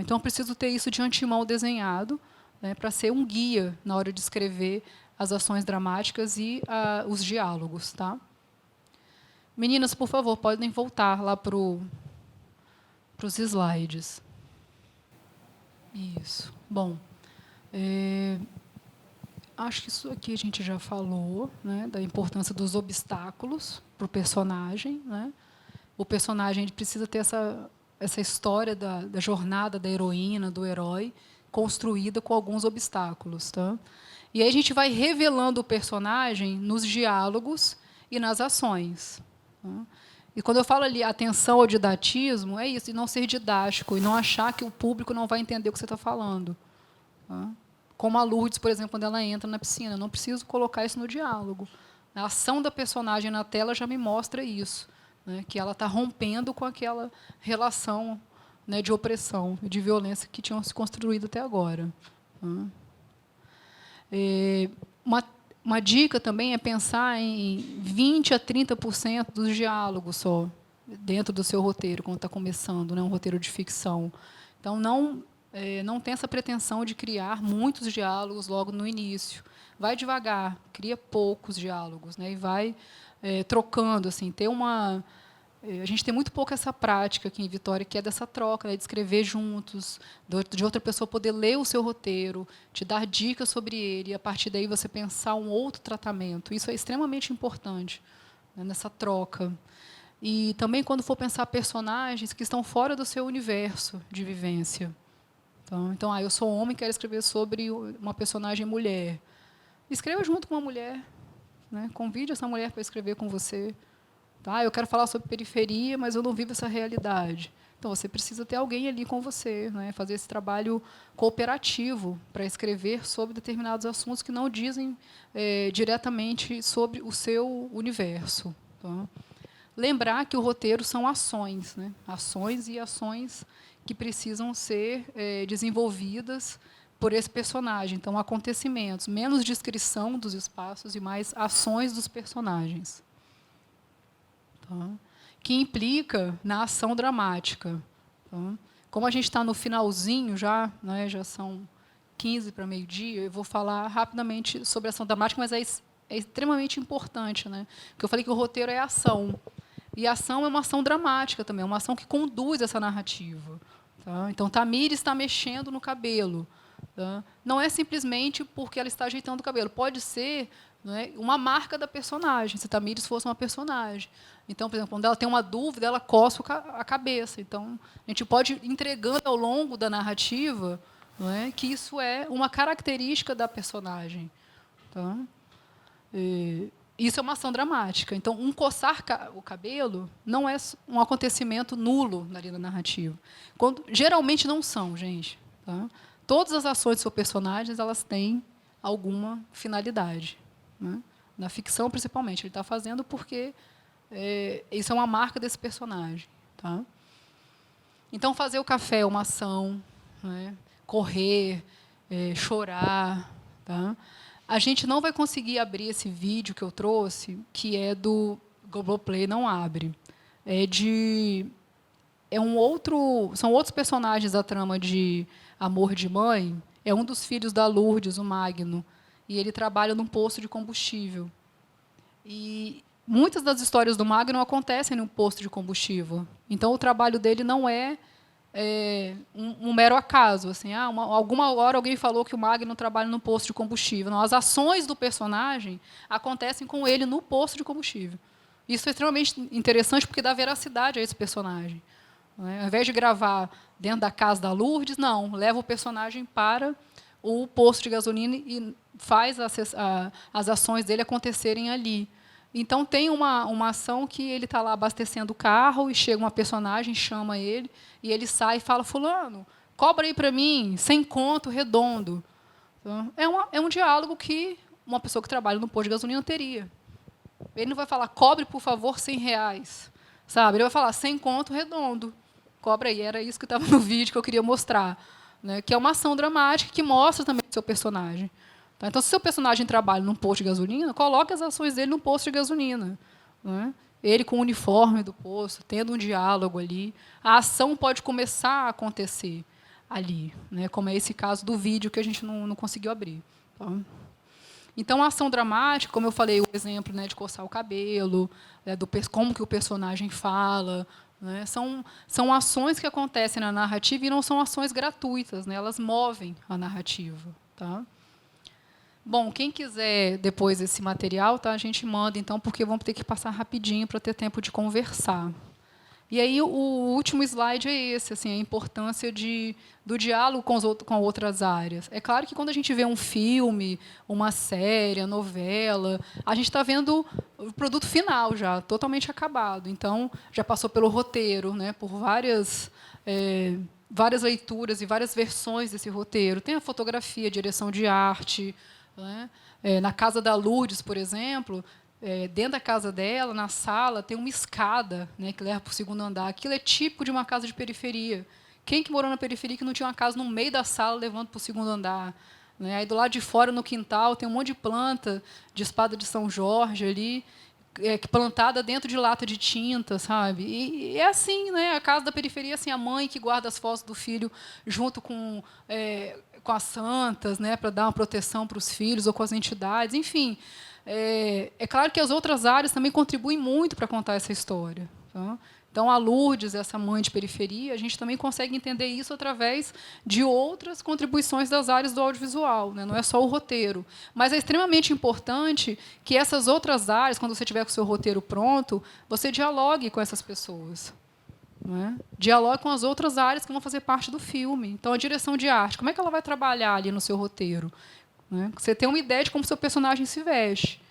Speaker 1: Então, eu preciso ter isso de antemão desenhado, né, para ser um guia na hora de escrever as ações dramáticas e os diálogos. Tá? Meninas, por favor, podem voltar lá para os slides. Isso. Bom, acho que isso aqui a gente já falou, né, da importância dos obstáculos para o personagem. Né? O personagem ele precisa ter essa história da jornada da heroína, do herói, construída com alguns obstáculos. Tá? E aí a gente vai revelando o personagem nos diálogos e nas ações. Tá? E quando eu falo ali atenção ao didatismo, é isso, e não ser didático, e não achar que o público não vai entender o que você está falando. Tá? Como a Lourdes, por exemplo, quando ela entra na piscina, eu não preciso colocar isso no diálogo. A ação da personagem na tela já me mostra isso, né, que ela está rompendo com aquela relação, né, de opressão e de violência que tinham se construído até agora. Tá? Uma dica também é pensar em 20% a 30% dos diálogos só, dentro do seu roteiro, quando está começando, né, um roteiro de ficção. Então, não tem essa pretensão de criar muitos diálogos logo no início. Vai devagar, cria poucos diálogos, né, e vai trocando. Assim, a gente tem muito pouco essa prática aqui em Vitória, que é dessa troca, né, de escrever juntos, de outra pessoa poder ler o seu roteiro, te dar dicas sobre ele, e, a partir daí, você pensar um outro tratamento. Isso é extremamente importante, né, nessa troca. E também quando for pensar personagens que estão fora do seu universo de vivência. Então, eu sou homem e quero escrever sobre uma personagem mulher. Escreva junto com uma mulher. Né? Convide essa mulher para escrever com você. Tá? Eu quero falar sobre periferia, mas eu não vivo essa realidade. Então, você precisa ter alguém ali com você, né? Fazer esse trabalho cooperativo para escrever sobre determinados assuntos que não dizem diretamente sobre o seu universo. Tá? Lembrar que o roteiro são ações, né? Ações e ações que precisam ser desenvolvidas por esse personagem. Então, acontecimentos, menos descrição dos espaços e mais ações dos personagens. Tá? Que implica na ação dramática. Tá? Como a gente está no finalzinho já, né, já são 15 para meio-dia, eu vou falar rapidamente sobre a ação dramática, mas é extremamente importante. Né? Porque eu falei que o roteiro é ação. E a ação é uma ação dramática também, é uma ação que conduz essa narrativa. Tá? Então, Tamires está mexendo no cabelo. Tá? Não é simplesmente porque ela está ajeitando o cabelo. Pode ser, né, uma marca da personagem, se Tamires fosse uma personagem. Então, por exemplo, quando ela tem uma dúvida, ela coça a cabeça. Então, a gente pode ir entregando ao longo da narrativa, não é, que isso é uma característica da personagem. Tá? Isso é uma ação dramática. Então, coçar o cabelo não é um acontecimento nulo na linha narrativa. Geralmente não são, gente. Tá? Todas as ações dos seus personagens elas têm alguma finalidade. Né? Na ficção, principalmente. Ele está fazendo porque isso é uma marca desse personagem. Tá? Então, fazer o café é uma ação. Né? Correr, chorar. Tá? A gente não vai conseguir abrir esse vídeo que eu trouxe, que é do Globoplay, não abre. São outros personagens da trama de Amor de Mãe. É um dos filhos da Lourdes, o Magno, e ele trabalha num posto de combustível. E muitas das histórias do Magno acontecem num posto de combustível. Então, o trabalho dele não é, um mero acaso. Assim, alguma hora alguém falou que o Magno trabalha no posto de combustível. Não, as ações do personagem acontecem com ele no posto de combustível. Isso é extremamente interessante porque dá veracidade a esse personagem. Ao invés de gravar dentro da casa da Lourdes, não, leva o personagem para o posto de gasolina e faz as ações dele acontecerem ali. Então, tem uma ação que ele está lá abastecendo o carro e chega uma personagem, chama ele, e ele sai e fala, fulano, cobra aí para mim, 100 conto, redondo. Então, é um diálogo que uma pessoa que trabalha no posto de gasolina teria. Ele não vai falar, cobre, por favor, 100 reais. Sabe? Ele vai falar, 100 conto, redondo. Cobra aí. Era isso que estava no vídeo que eu queria mostrar. Né? Que é uma ação dramática que mostra também o seu personagem. Tá? Então, se o seu personagem trabalha num posto de gasolina, coloque as ações dele no posto de gasolina. Né? Ele com o uniforme do posto, tendo um diálogo ali. A ação pode começar a acontecer ali. Né? Como é esse caso do vídeo que a gente não conseguiu abrir. Tá? Então, a ação dramática, como eu falei, o exemplo, né, de coçar o cabelo, como que o personagem fala, né, são ações que acontecem na narrativa e não são ações gratuitas, né, elas movem a narrativa. Tá? Bom, quem quiser depois esse material, tá, a gente manda, então, porque vamos ter que passar rapidinho para ter tempo de conversar. E aí o último slide é esse, assim, a importância do diálogo com outras áreas. É claro que quando a gente vê um filme, uma série, a novela, a gente está vendo o produto final já, totalmente acabado. Então, já passou pelo roteiro, né, por várias leituras e várias versões desse roteiro. Tem a fotografia, a direção de arte. Né? Na casa da Lourdes, por exemplo, dentro da casa dela, na sala, tem uma escada, né, que leva para o segundo andar. Aquilo é típico de uma casa de periferia. Quem que morou na periferia que não tinha uma casa no meio da sala levando para o segundo andar? Né? Aí, do lado de fora, no quintal, tem um monte de planta de espada de São Jorge ali, plantada dentro de lata de tinta, sabe? E é assim, né? A casa da periferia, assim, a mãe que guarda as fotos do filho junto com as santas, né, para dar uma proteção para os filhos ou com as entidades, enfim. É claro que as outras áreas também contribuem muito para contar essa história. Tá? Então, a Lourdes, essa mãe de periferia, a gente também consegue entender isso através de outras contribuições das áreas do audiovisual, né? Não é só o roteiro. Mas é extremamente importante que essas outras áreas, quando você tiver com o seu roteiro pronto, você dialogue com essas pessoas. Né? Dialogue com as outras áreas que vão fazer parte do filme. Então, a direção de arte, como é que ela vai trabalhar ali no seu roteiro? Né? Você tem uma ideia de como o seu personagem se veste,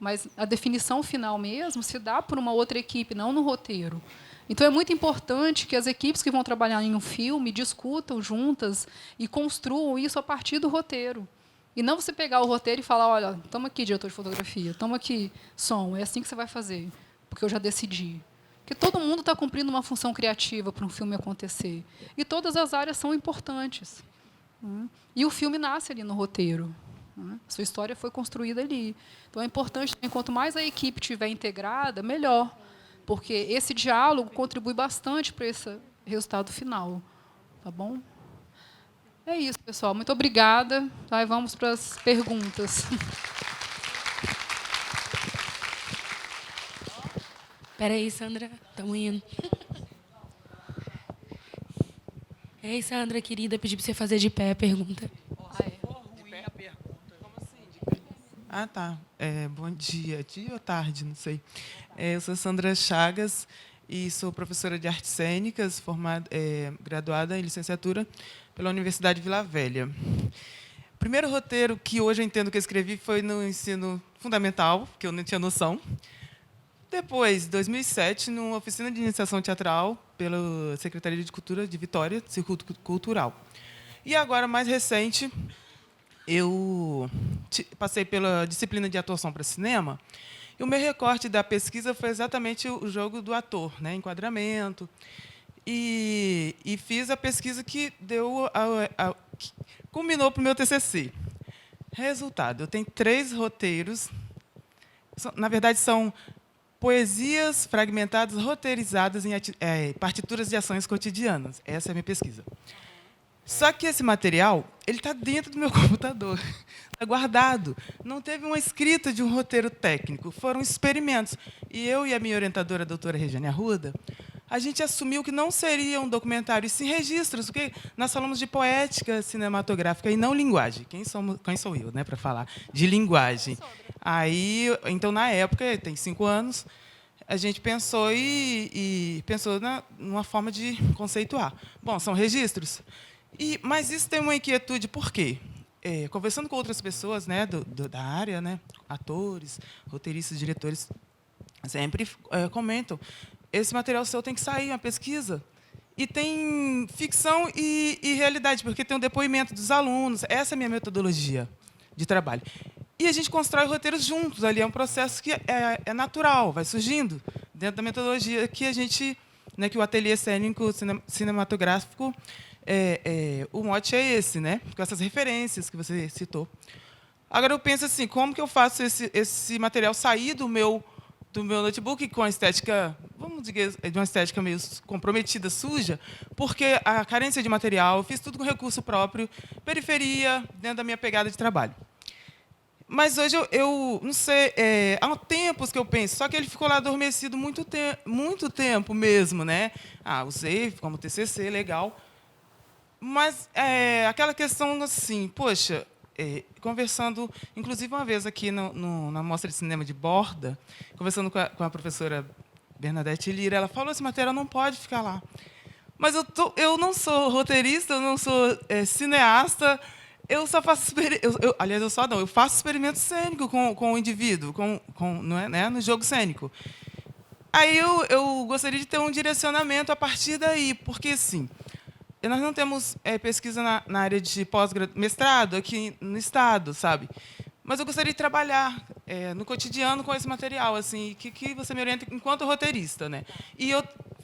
Speaker 1: mas a definição final mesmo se dá por uma outra equipe, não no roteiro. Então, é muito importante que as equipes que vão trabalhar em um filme discutam juntas e construam isso a partir do roteiro. E não você pegar o roteiro e falar, olha, estamos aqui, diretor de fotografia, estamos aqui, som, é assim que você vai fazer, porque eu já decidi. Porque todo mundo está cumprindo uma função criativa para um filme acontecer. E todas as áreas são importantes. E o filme nasce ali no roteiro. Sua história foi construída ali. Então, é importante, quanto mais a equipe estiver integrada, melhor. Porque esse diálogo contribui bastante para esse resultado final. Tá bom? É isso, pessoal. Muito obrigada. Tá, e vamos para as perguntas.
Speaker 2: Espera aí, Sandra. Estamos indo. Ei, Sandra, querida, pedi para você fazer de pé a pergunta.
Speaker 3: Ah, tá. Bom dia. Dia ou tarde, não sei. Eu sou Sandra Chagas e sou professora de artes cênicas, graduada em licenciatura pela Universidade de Vila Velha. O primeiro roteiro que hoje eu entendo que eu escrevi foi no ensino fundamental, que eu não tinha noção. Depois, em 2007, numa oficina de iniciação teatral pela Secretaria de Cultura de Vitória, Circuito Cultural. E agora, mais recente, eu passei pela disciplina de atuação para cinema, e o meu recorte da pesquisa foi exatamente o jogo do ator, né, enquadramento, e fiz a pesquisa que deu que culminou para o meu TCC. Resultado, eu tenho 3 roteiros. Na verdade, são poesias fragmentadas, roteirizadas em partituras de ações cotidianas. Essa é a minha pesquisa. Só que esse material ele está dentro do meu computador, está guardado. Não teve uma escrita de um roteiro técnico, foram experimentos. E eu e a minha orientadora, a doutora Regiane Arruda, a gente assumiu que não seria um documentário, e sim registros, porque nós falamos de poética cinematográfica e não linguagem. Quem sou eu, né, para falar de linguagem? Aí, então, na época, tem 5 anos, a gente pensou pensou numa forma de conceituar. Bom, são registros. Mas isso tem uma inquietude, por quê? Conversando com outras pessoas, né, da área, né, atores, roteiristas, diretores, sempre comentam, esse material seu tem que sair, uma pesquisa. E tem ficção e realidade, porque tem um depoimento dos alunos. Essa é a minha metodologia de trabalho. E a gente constrói roteiros juntos. Ali é um processo que é natural, vai surgindo dentro da metodologia que a gente, né, que o ateliê cênico cinematográfico, o mote é esse, né, com essas referências que você citou. Agora eu penso assim, como que eu faço esse material sair do meu notebook com a estética, vamos dizer, de uma estética meio comprometida, suja, porque a carência de material, eu fiz tudo com recurso próprio, periferia, dentro da minha pegada de trabalho. Mas hoje eu não sei, há tempos que eu penso, só que ele ficou lá adormecido muito tempo mesmo, né? Usei como TCC, legal. Mas aquela questão assim, poxa, conversando, inclusive uma vez aqui na Mostra de Cinema de Borda, conversando com a professora Bernadette Lira, ela falou: esse material não pode ficar lá. Mas eu não sou roteirista, eu não sou cineasta, eu só faço eu faço experimento cênico com o indivíduo, não é, né, no jogo cênico. Aí eu gostaria de ter um direcionamento a partir daí, porque assim, nós não temos pesquisa na área de mestrado aqui no estado, sabe? Mas eu gostaria de trabalhar no cotidiano com esse material, assim, que você me orienta enquanto roteirista, né? E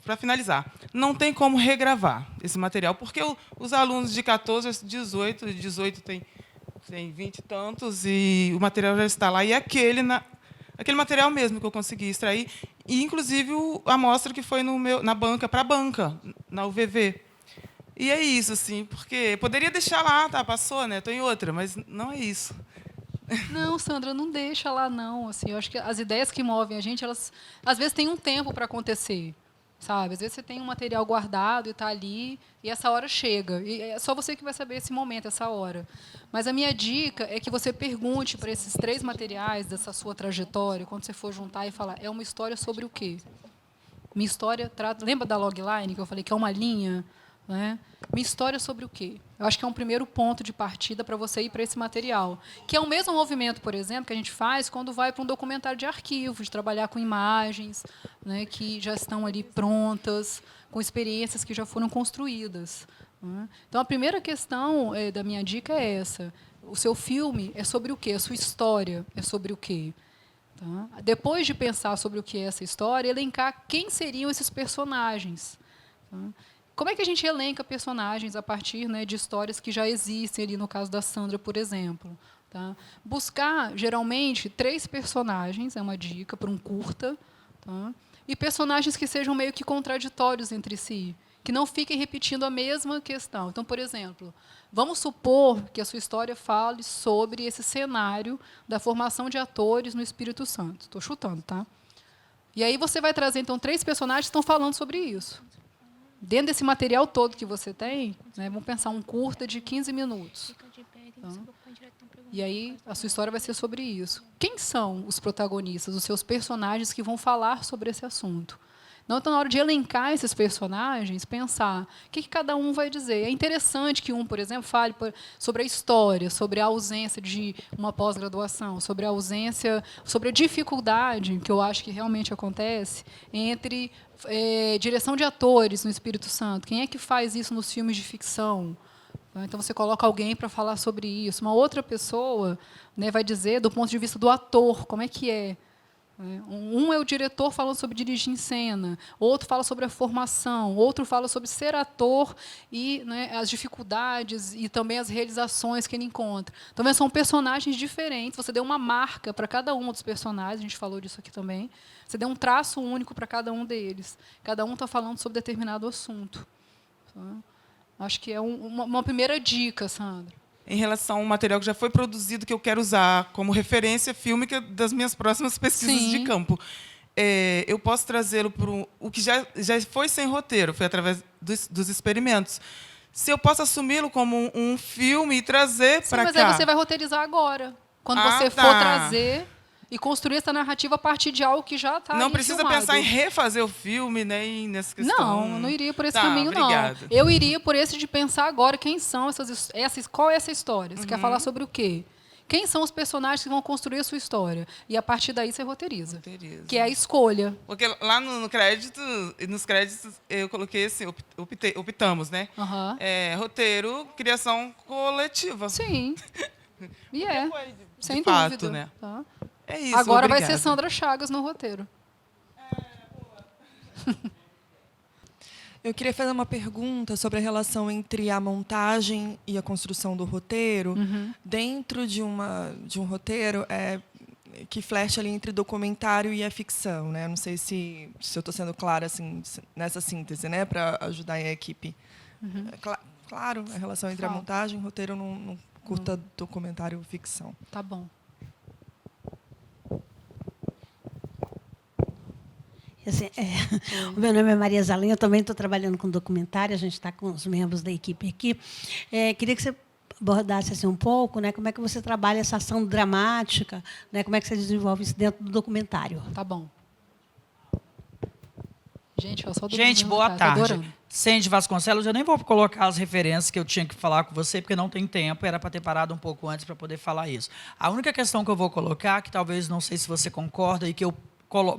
Speaker 3: para finalizar, não tem como regravar esse material, porque os alunos de 14 a 18 tem 20 e tantos, e o material já está lá, e aquele material mesmo que eu consegui extrair, e inclusive a amostra que foi na banca, para a banca, na UVV. E é isso, assim, porque poderia deixar lá, tá, passou, né? Estou em outra, mas não é isso.
Speaker 1: Não, Sandra, não deixa lá, não. Assim, eu acho que as ideias que movem a gente, elas, às vezes, têm um tempo para acontecer, sabe? Às vezes você tem um material guardado e está ali, e essa hora chega. E é só você que vai saber esse momento, essa hora. Mas a minha dica é que você pergunte para esses 3 materiais dessa sua trajetória, quando você for juntar e falar, é uma história sobre o quê? Minha história trata... Lembra da logline, que eu falei que é uma linha? Né? Minha história sobre o quê? Eu acho que é um primeiro ponto de partida para você ir para esse material, que é o mesmo movimento, por exemplo, que a gente faz quando vai para um documentário de arquivo, de trabalhar com imagens, né, que já estão ali prontas, com experiências que já foram construídas. Né? Então, a primeira questão da minha dica é essa. O seu filme é sobre o quê? A sua história é sobre o quê? Tá? Depois de pensar sobre o que é essa história, elencar quem seriam esses personagens. Tá? Como é que a gente elenca personagens a partir, né, de histórias que já existem, ali no caso da Sandra, por exemplo? Tá? Buscar, geralmente, 3 personagens, é uma dica para um curta, tá? E personagens que sejam meio que contraditórios entre si, que não fiquem repetindo a mesma questão. Então, por exemplo, vamos supor que a sua história fale sobre esse cenário da formação de atores no Espírito Santo. Estou chutando, tá? E aí você vai trazer, então, 3 personagens que estão falando sobre isso. Dentro desse material todo que você tem, né, vamos pensar um curta de 15 minutos. Então, e aí a sua história vai ser sobre isso. Quem são os protagonistas, os seus personagens que vão falar sobre esse assunto? Então, na hora de elencar esses personagens, pensar o que cada um vai dizer. É interessante que um, por exemplo, fale sobre a história, sobre a ausência de uma pós-graduação, sobre a ausência, sobre a dificuldade, que eu acho que realmente acontece, entre direção de atores no Espírito Santo. Quem é que faz isso nos filmes de ficção? Então, você coloca alguém para falar sobre isso. Uma outra pessoa, né, vai dizer, do ponto de vista do ator, como é que é. Um é o diretor falando sobre dirigir em cena, outro fala sobre a formação, outro fala sobre ser ator e, né, as dificuldades e também as realizações que ele encontra. Então, são personagens diferentes, você deu uma marca para cada um dos personagens, a gente falou disso aqui também, você deu um traço único para cada um deles. Cada um está falando sobre determinado assunto. Então, acho que é uma primeira dica, Sandra.
Speaker 3: Em relação ao material que já foi produzido, que eu quero usar como referência fílmica das minhas próximas pesquisas
Speaker 1: Sim.
Speaker 3: de campo. Eu posso trazê-lo para o que já foi sem roteiro, foi através dos experimentos. Se eu posso assumi-lo como um filme e trazer para cá.
Speaker 1: Mas aí você vai roteirizar agora. Quando você for trazer e construir essa narrativa a partir de algo que já está
Speaker 3: Não precisa
Speaker 1: filmado.
Speaker 3: pensar em refazer o filme, né, nessa questão.
Speaker 1: Não iria por esse caminho,
Speaker 3: obrigada.
Speaker 1: não. Eu iria por esse de pensar agora quem são qual é essa história. Você quer falar sobre o quê? Quem são os personagens que vão construir a sua história? E, a partir daí, você roteiriza. Que é a escolha.
Speaker 3: Porque lá nos créditos, eu coloquei assim, optamos, né? Roteiro, criação coletiva.
Speaker 1: Sim. E sem
Speaker 3: fato,
Speaker 1: dúvida.
Speaker 3: Né?
Speaker 1: Tá?
Speaker 3: É isso,
Speaker 1: agora
Speaker 3: obrigada.
Speaker 1: vai ser Sandra Chagas no roteiro.
Speaker 4: Eu queria fazer uma pergunta sobre a relação entre a montagem e a construção do roteiro. Dentro de um roteiro que flecha ali entre documentário e a ficção, né? Não sei se eu estou sendo clara assim, nessa síntese, né? Para ajudar a equipe. Claro, a relação entre a montagem e o roteiro num curta documentário ficção.
Speaker 1: Tá bom.
Speaker 5: Assim, o meu nome é Maria Zalim, eu também estou trabalhando com documentário, a gente está com os membros da equipe aqui. Queria que você abordasse assim, um pouco, né, como é que você trabalha essa ação dramática, né, como é que você desenvolve isso dentro do documentário.
Speaker 1: Tá bom.
Speaker 6: Gente, boa tarde. Sandy Vasconcelos, eu nem vou colocar as referências que eu tinha que falar com você, porque não tem tempo, era para ter parado um pouco antes para poder falar isso. A única questão que eu vou colocar, que talvez não sei se você concorda, e que eu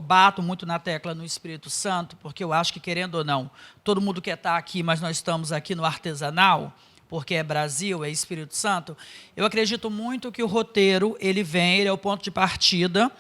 Speaker 6: bato muito na tecla no Espírito Santo, porque eu acho que, querendo ou não, todo mundo quer estar aqui, mas nós estamos aqui no artesanal, porque é Brasil, é Espírito Santo. Eu acredito muito que o roteiro, ele é o ponto de partida,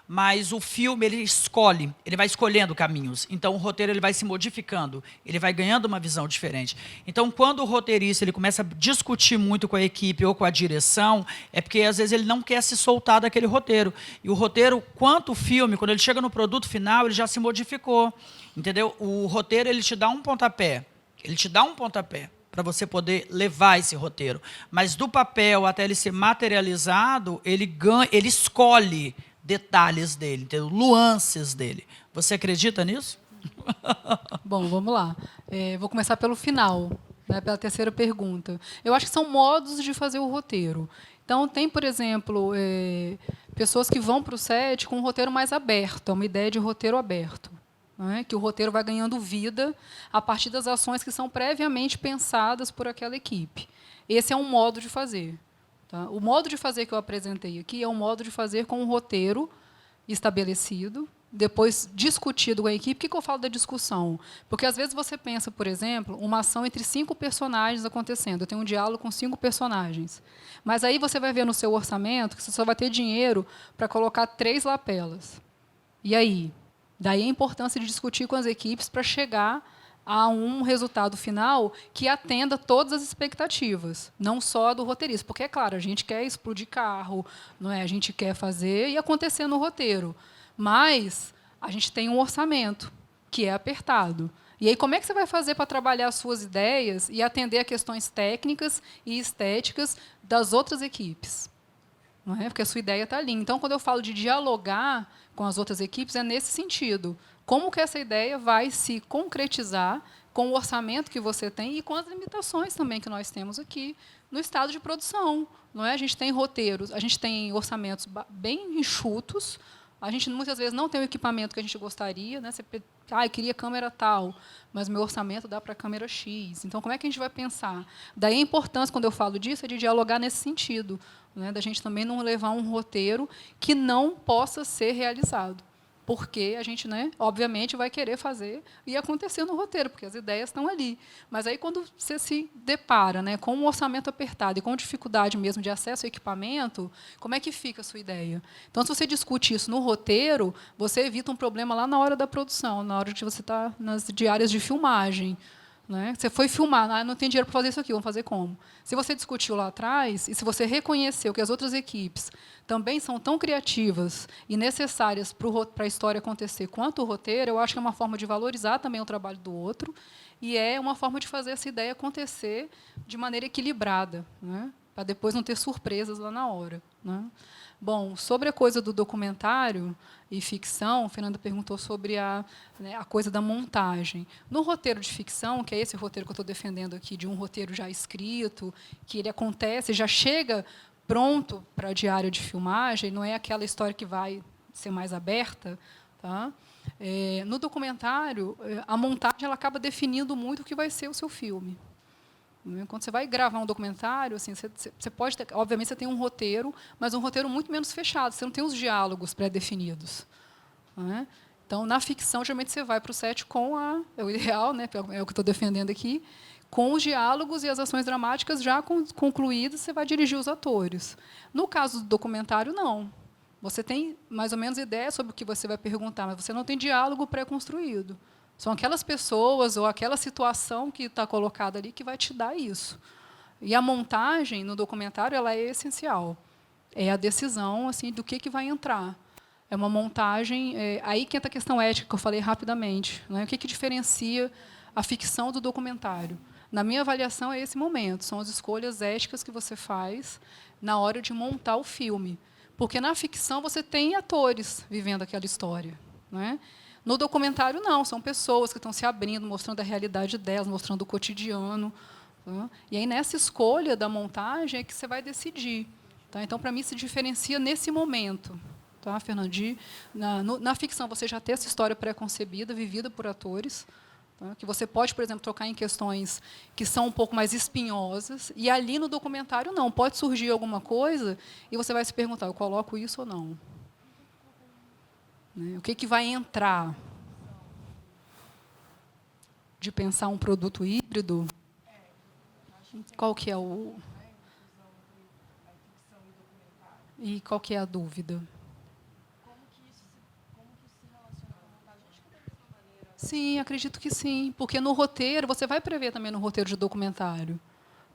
Speaker 6: mas o filme, ele vai escolhendo caminhos. Então, o roteiro ele vai se modificando, ele vai ganhando uma visão diferente. Então, quando o roteirista ele começa a discutir muito com a equipe ou com a direção, é porque, às vezes, ele não quer se soltar daquele roteiro. E o roteiro, quanto o filme, quando ele chega no produto final, ele já se modificou. Entendeu? O roteiro, ele te dá um pontapé. Ele te dá um pontapé para você poder levar esse roteiro. Mas, do papel até ele ser materializado, ele escolhe detalhes dele, entendeu? Nuances dele. Você acredita nisso?
Speaker 1: Bom, vamos lá. Vou começar pelo final, né, pela terceira pergunta. Eu acho que são modos de fazer o roteiro. Então, tem, por exemplo, pessoas que vão para o set com um roteiro mais aberto, uma ideia de roteiro aberto, né, que o roteiro vai ganhando vida a partir das ações que são previamente pensadas por aquela equipe. Esse é um modo de fazer. Tá? O modo de fazer que eu apresentei aqui é um modo de fazer com um roteiro estabelecido, depois discutido com a equipe. Por que eu falo da discussão? Porque, às vezes, você pensa, por exemplo, uma ação entre 5 personagens acontecendo. Eu tenho um diálogo com 5 personagens. Mas aí você vai ver no seu orçamento que você só vai ter dinheiro para colocar 3 lapelas. E aí? Daí a importância de discutir com as equipes para chegar a um resultado final que atenda todas as expectativas, não só do roteirista. Porque, é claro, a gente quer explodir carro, não é? A gente quer fazer e acontecer no roteiro. Mas a gente tem um orçamento que é apertado. E aí, como é que você vai fazer para trabalhar as suas ideias e atender a questões técnicas e estéticas das outras equipes? Não é? Porque a sua ideia está ali. Então, quando eu falo de dialogar com as outras equipes, é nesse sentido. Como que essa ideia vai se concretizar com o orçamento que você tem e com as limitações também que nós temos aqui no estado de produção. Não é? A gente tem roteiros, a gente tem orçamentos bem enxutos, a gente muitas vezes não tem o equipamento que a gente gostaria, né? Você, eu queria câmera tal, mas meu orçamento dá para a câmera X. Então, como é que a gente vai pensar? Daí a importância, quando eu falo disso, é de dialogar nesse sentido, né? Da gente também não levar um roteiro que não possa ser realizado. porque a gente, né, obviamente, vai querer fazer e acontecer no roteiro, porque as ideias estão ali. Mas aí, quando você se depara, né, com um orçamento apertado e com dificuldade mesmo de acesso ao equipamento, como é que fica a sua ideia? Então, se você discute isso no roteiro, você evita um problema lá na hora da produção, na hora que você está nas diárias de filmagem. Né? Você foi filmar, não tem dinheiro para fazer isso aqui, vamos fazer como? Se você discutiu lá atrás, e se você reconheceu que as outras equipes também são tão criativas e necessárias para a história acontecer quanto o roteiro, eu acho que é uma forma de valorizar também o trabalho do outro e é uma forma de fazer essa ideia acontecer de maneira equilibrada, né? Para depois não ter surpresas lá na hora. Né? Bom, sobre a coisa do documentário e ficção, a Fernanda perguntou sobre a coisa da montagem. No roteiro de ficção, que é esse roteiro que eu estou defendendo aqui, de um roteiro já escrito, que ele acontece, já chega pronto para a diária de filmagem, não é aquela história que vai ser mais aberta. Tá? No documentário, a montagem ela acaba definindo muito o que vai ser o seu filme. Quando você vai gravar um documentário, assim, você pode ter, obviamente, você tem um roteiro, mas um roteiro muito menos fechado. Você não tem os diálogos pré-definidos. Né? Então, na ficção, geralmente você vai para o set com é o ideal, né? É o que eu estou defendendo aqui, com os diálogos e as ações dramáticas já concluídas, você vai dirigir os atores. No caso do documentário, não. Você tem mais ou menos ideia sobre o que você vai perguntar, mas você não tem diálogo pré-construído. São aquelas pessoas ou aquela situação que está colocada ali que vai te dar isso. E a montagem no documentário ela é essencial. É a decisão assim do que vai entrar. É uma montagem. Aí que entra a questão ética que eu falei rapidamente. Né? O que diferencia a ficção do documentário? Na minha avaliação é esse momento. São as escolhas éticas que você faz na hora de montar o filme. Porque na ficção você tem atores vivendo aquela história. Né? No documentário, não. São pessoas que estão se abrindo, mostrando a realidade delas, mostrando o cotidiano. Tá? E aí, nessa escolha da montagem, é que você vai decidir. Tá? Então, para mim, se diferencia nesse momento. Tá, Fernandi? Na ficção, você já tem essa história pré-concebida, vivida por atores, tá? Que você pode, por exemplo, trocar em questões que são um pouco mais espinhosas. E ali, no documentário, não. Pode surgir alguma coisa e você vai se perguntar, eu coloco isso ou não? O que vai entrar de pensar um produto híbrido? Qual que é o... E qual que é a dúvida? Sim, acredito que sim. Porque no roteiro, você vai prever também no roteiro de documentário.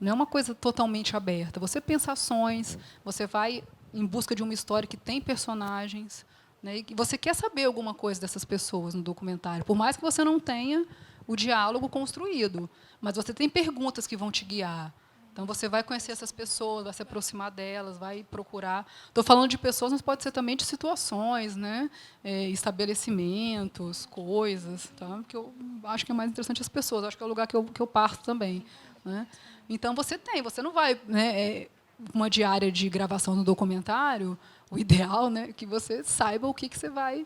Speaker 1: Não é uma coisa totalmente aberta. Você pensa ações, você vai em busca de uma história que tem personagens... Né? E você quer saber alguma coisa dessas pessoas no documentário, por mais que você não tenha o diálogo construído, mas você tem perguntas que vão te guiar. Então, você vai conhecer essas pessoas, vai se aproximar delas, vai procurar. Estou falando de pessoas, mas pode ser também de situações, né? Estabelecimentos, coisas. Tá? Porque eu acho que é mais interessante as pessoas, acho que é o lugar que eu parto também. Né? Então, você não vai... Né, uma diária de gravação no documentário, o ideal, né, é que você saiba o que você vai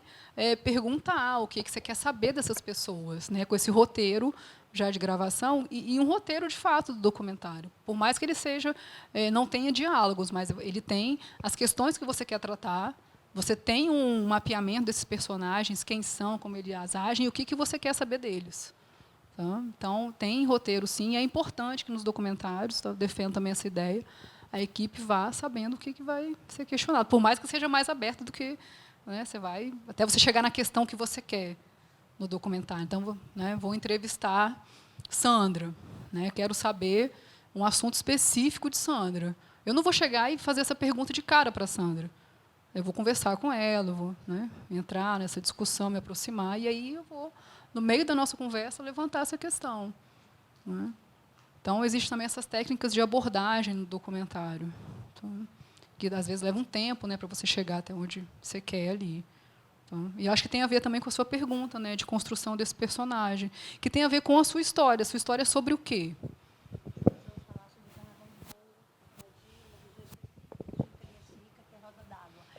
Speaker 1: perguntar, o que você quer saber dessas pessoas, né, com esse roteiro já de gravação e um roteiro de fato do documentário. Por mais que ele seja não tenha diálogos, mas ele tem as questões que você quer tratar. Você tem um mapeamento desses personagens, quem são, como eles agem, e o que você quer saber deles. Tá? Então, tem roteiro, sim. É importante que nos documentários, tá, defendo também essa ideia, a equipe vá sabendo o que vai ser questionado, por mais que seja mais aberto do que, né, você vai até você chegar na questão que você quer no documentário. Então, né, vou entrevistar Sandra, né, quero saber um assunto específico de Sandra. Eu não vou chegar e fazer essa pergunta de cara para Sandra. Eu vou conversar com ela, vou, né, entrar nessa discussão, me aproximar, e aí eu vou, no meio da nossa conversa, levantar essa questão. Né? Então, existem também essas técnicas de abordagem no documentário, então, que às vezes leva um tempo, né, para você chegar até onde você quer ali. Então, e acho que tem a ver também com a sua pergunta, né, de construção desse personagem, que tem a ver com a sua história. A sua história é sobre o quê?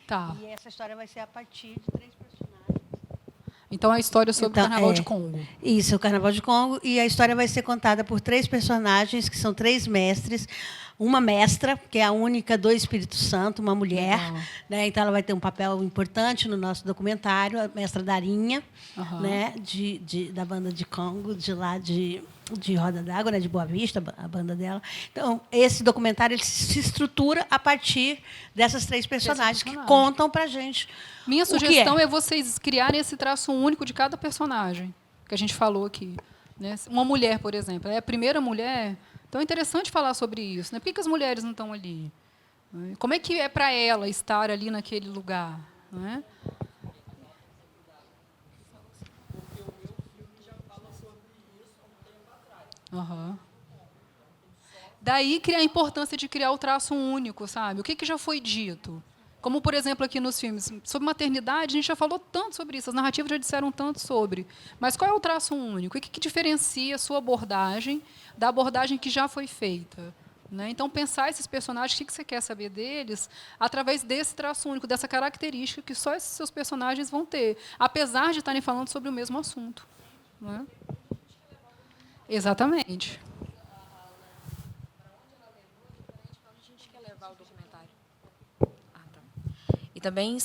Speaker 1: Tá.
Speaker 5: E essa história vai ser a partir de 3 personagens.
Speaker 1: Então, a história sobre o Carnaval de Congo.
Speaker 5: Isso, o Carnaval de Congo. E a história vai ser contada por 3 personagens, que são 3 mestres. uma mestra, que é a única do Espírito Santo, uma mulher. Né? Então, ela vai ter um papel importante no nosso documentário, a mestra Darinha, né? Da banda de Congo, de lá de Roda d'Água, né? De Boa Vista, a banda dela. Então, esse documentário ele se estrutura a partir dessas 3 personagens que contam para a gente.
Speaker 1: Minha sugestão é vocês criarem esse traço único de cada personagem, que a gente falou aqui. Né? Uma mulher, por exemplo, é a primeira mulher. Então, é interessante falar sobre isso. Né? Por que as mulheres não estão ali? Como é que é para ela estar ali naquele lugar? Não é? Daí a importância de criar o traço único, sabe? O que já foi dito? Como, por exemplo, aqui nos filmes, sobre maternidade, a gente já falou tanto sobre isso, as narrativas já disseram tanto sobre. Mas qual é o traço único? O que diferencia a sua abordagem da abordagem que já foi feita? Né? Então, pensar esses personagens, o que você quer saber deles, através desse traço único, dessa característica que só esses seus personagens vão ter, apesar de estarem falando sobre o mesmo assunto. Não é? Exatamente.
Speaker 7: E também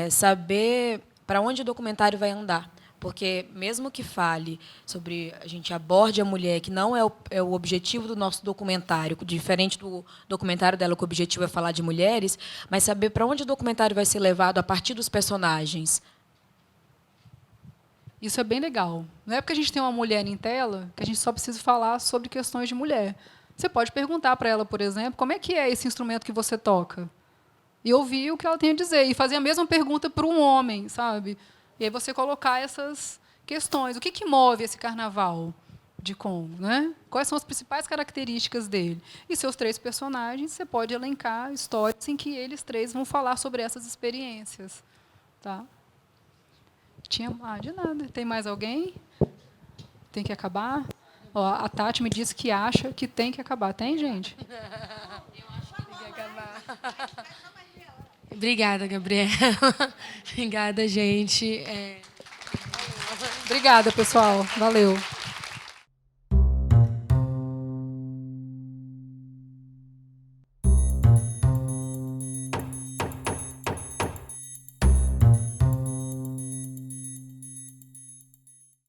Speaker 7: saber para onde o documentário vai andar. Porque, mesmo que fale sobre, a gente aborde a mulher, que não é o objetivo do nosso documentário, diferente do documentário dela, que o objetivo é falar de mulheres, mas saber para onde o documentário vai ser levado a partir dos personagens.
Speaker 1: Isso é bem legal. Não é porque a gente tem uma mulher em tela que a gente só precisa falar sobre questões de mulher. Você pode perguntar para ela, por exemplo, como é que é esse instrumento que você toca? E ouvir o que ela tem a dizer. E fazer a mesma pergunta para um homem, sabe? E aí você colocar essas questões. O que move esse carnaval de Congo? Né? Quais são as principais características dele? E seus 3 personagens, você pode elencar histórias em que eles 3 vão falar sobre essas experiências. Tá? De nada. Tem mais alguém? Tem que acabar? Ó, a Tati me disse que acha que tem que acabar. Tem, gente?
Speaker 2: Eu acho que tem que acabar. Obrigada, Gabriela. Obrigada, gente.
Speaker 1: Obrigada, pessoal. Valeu.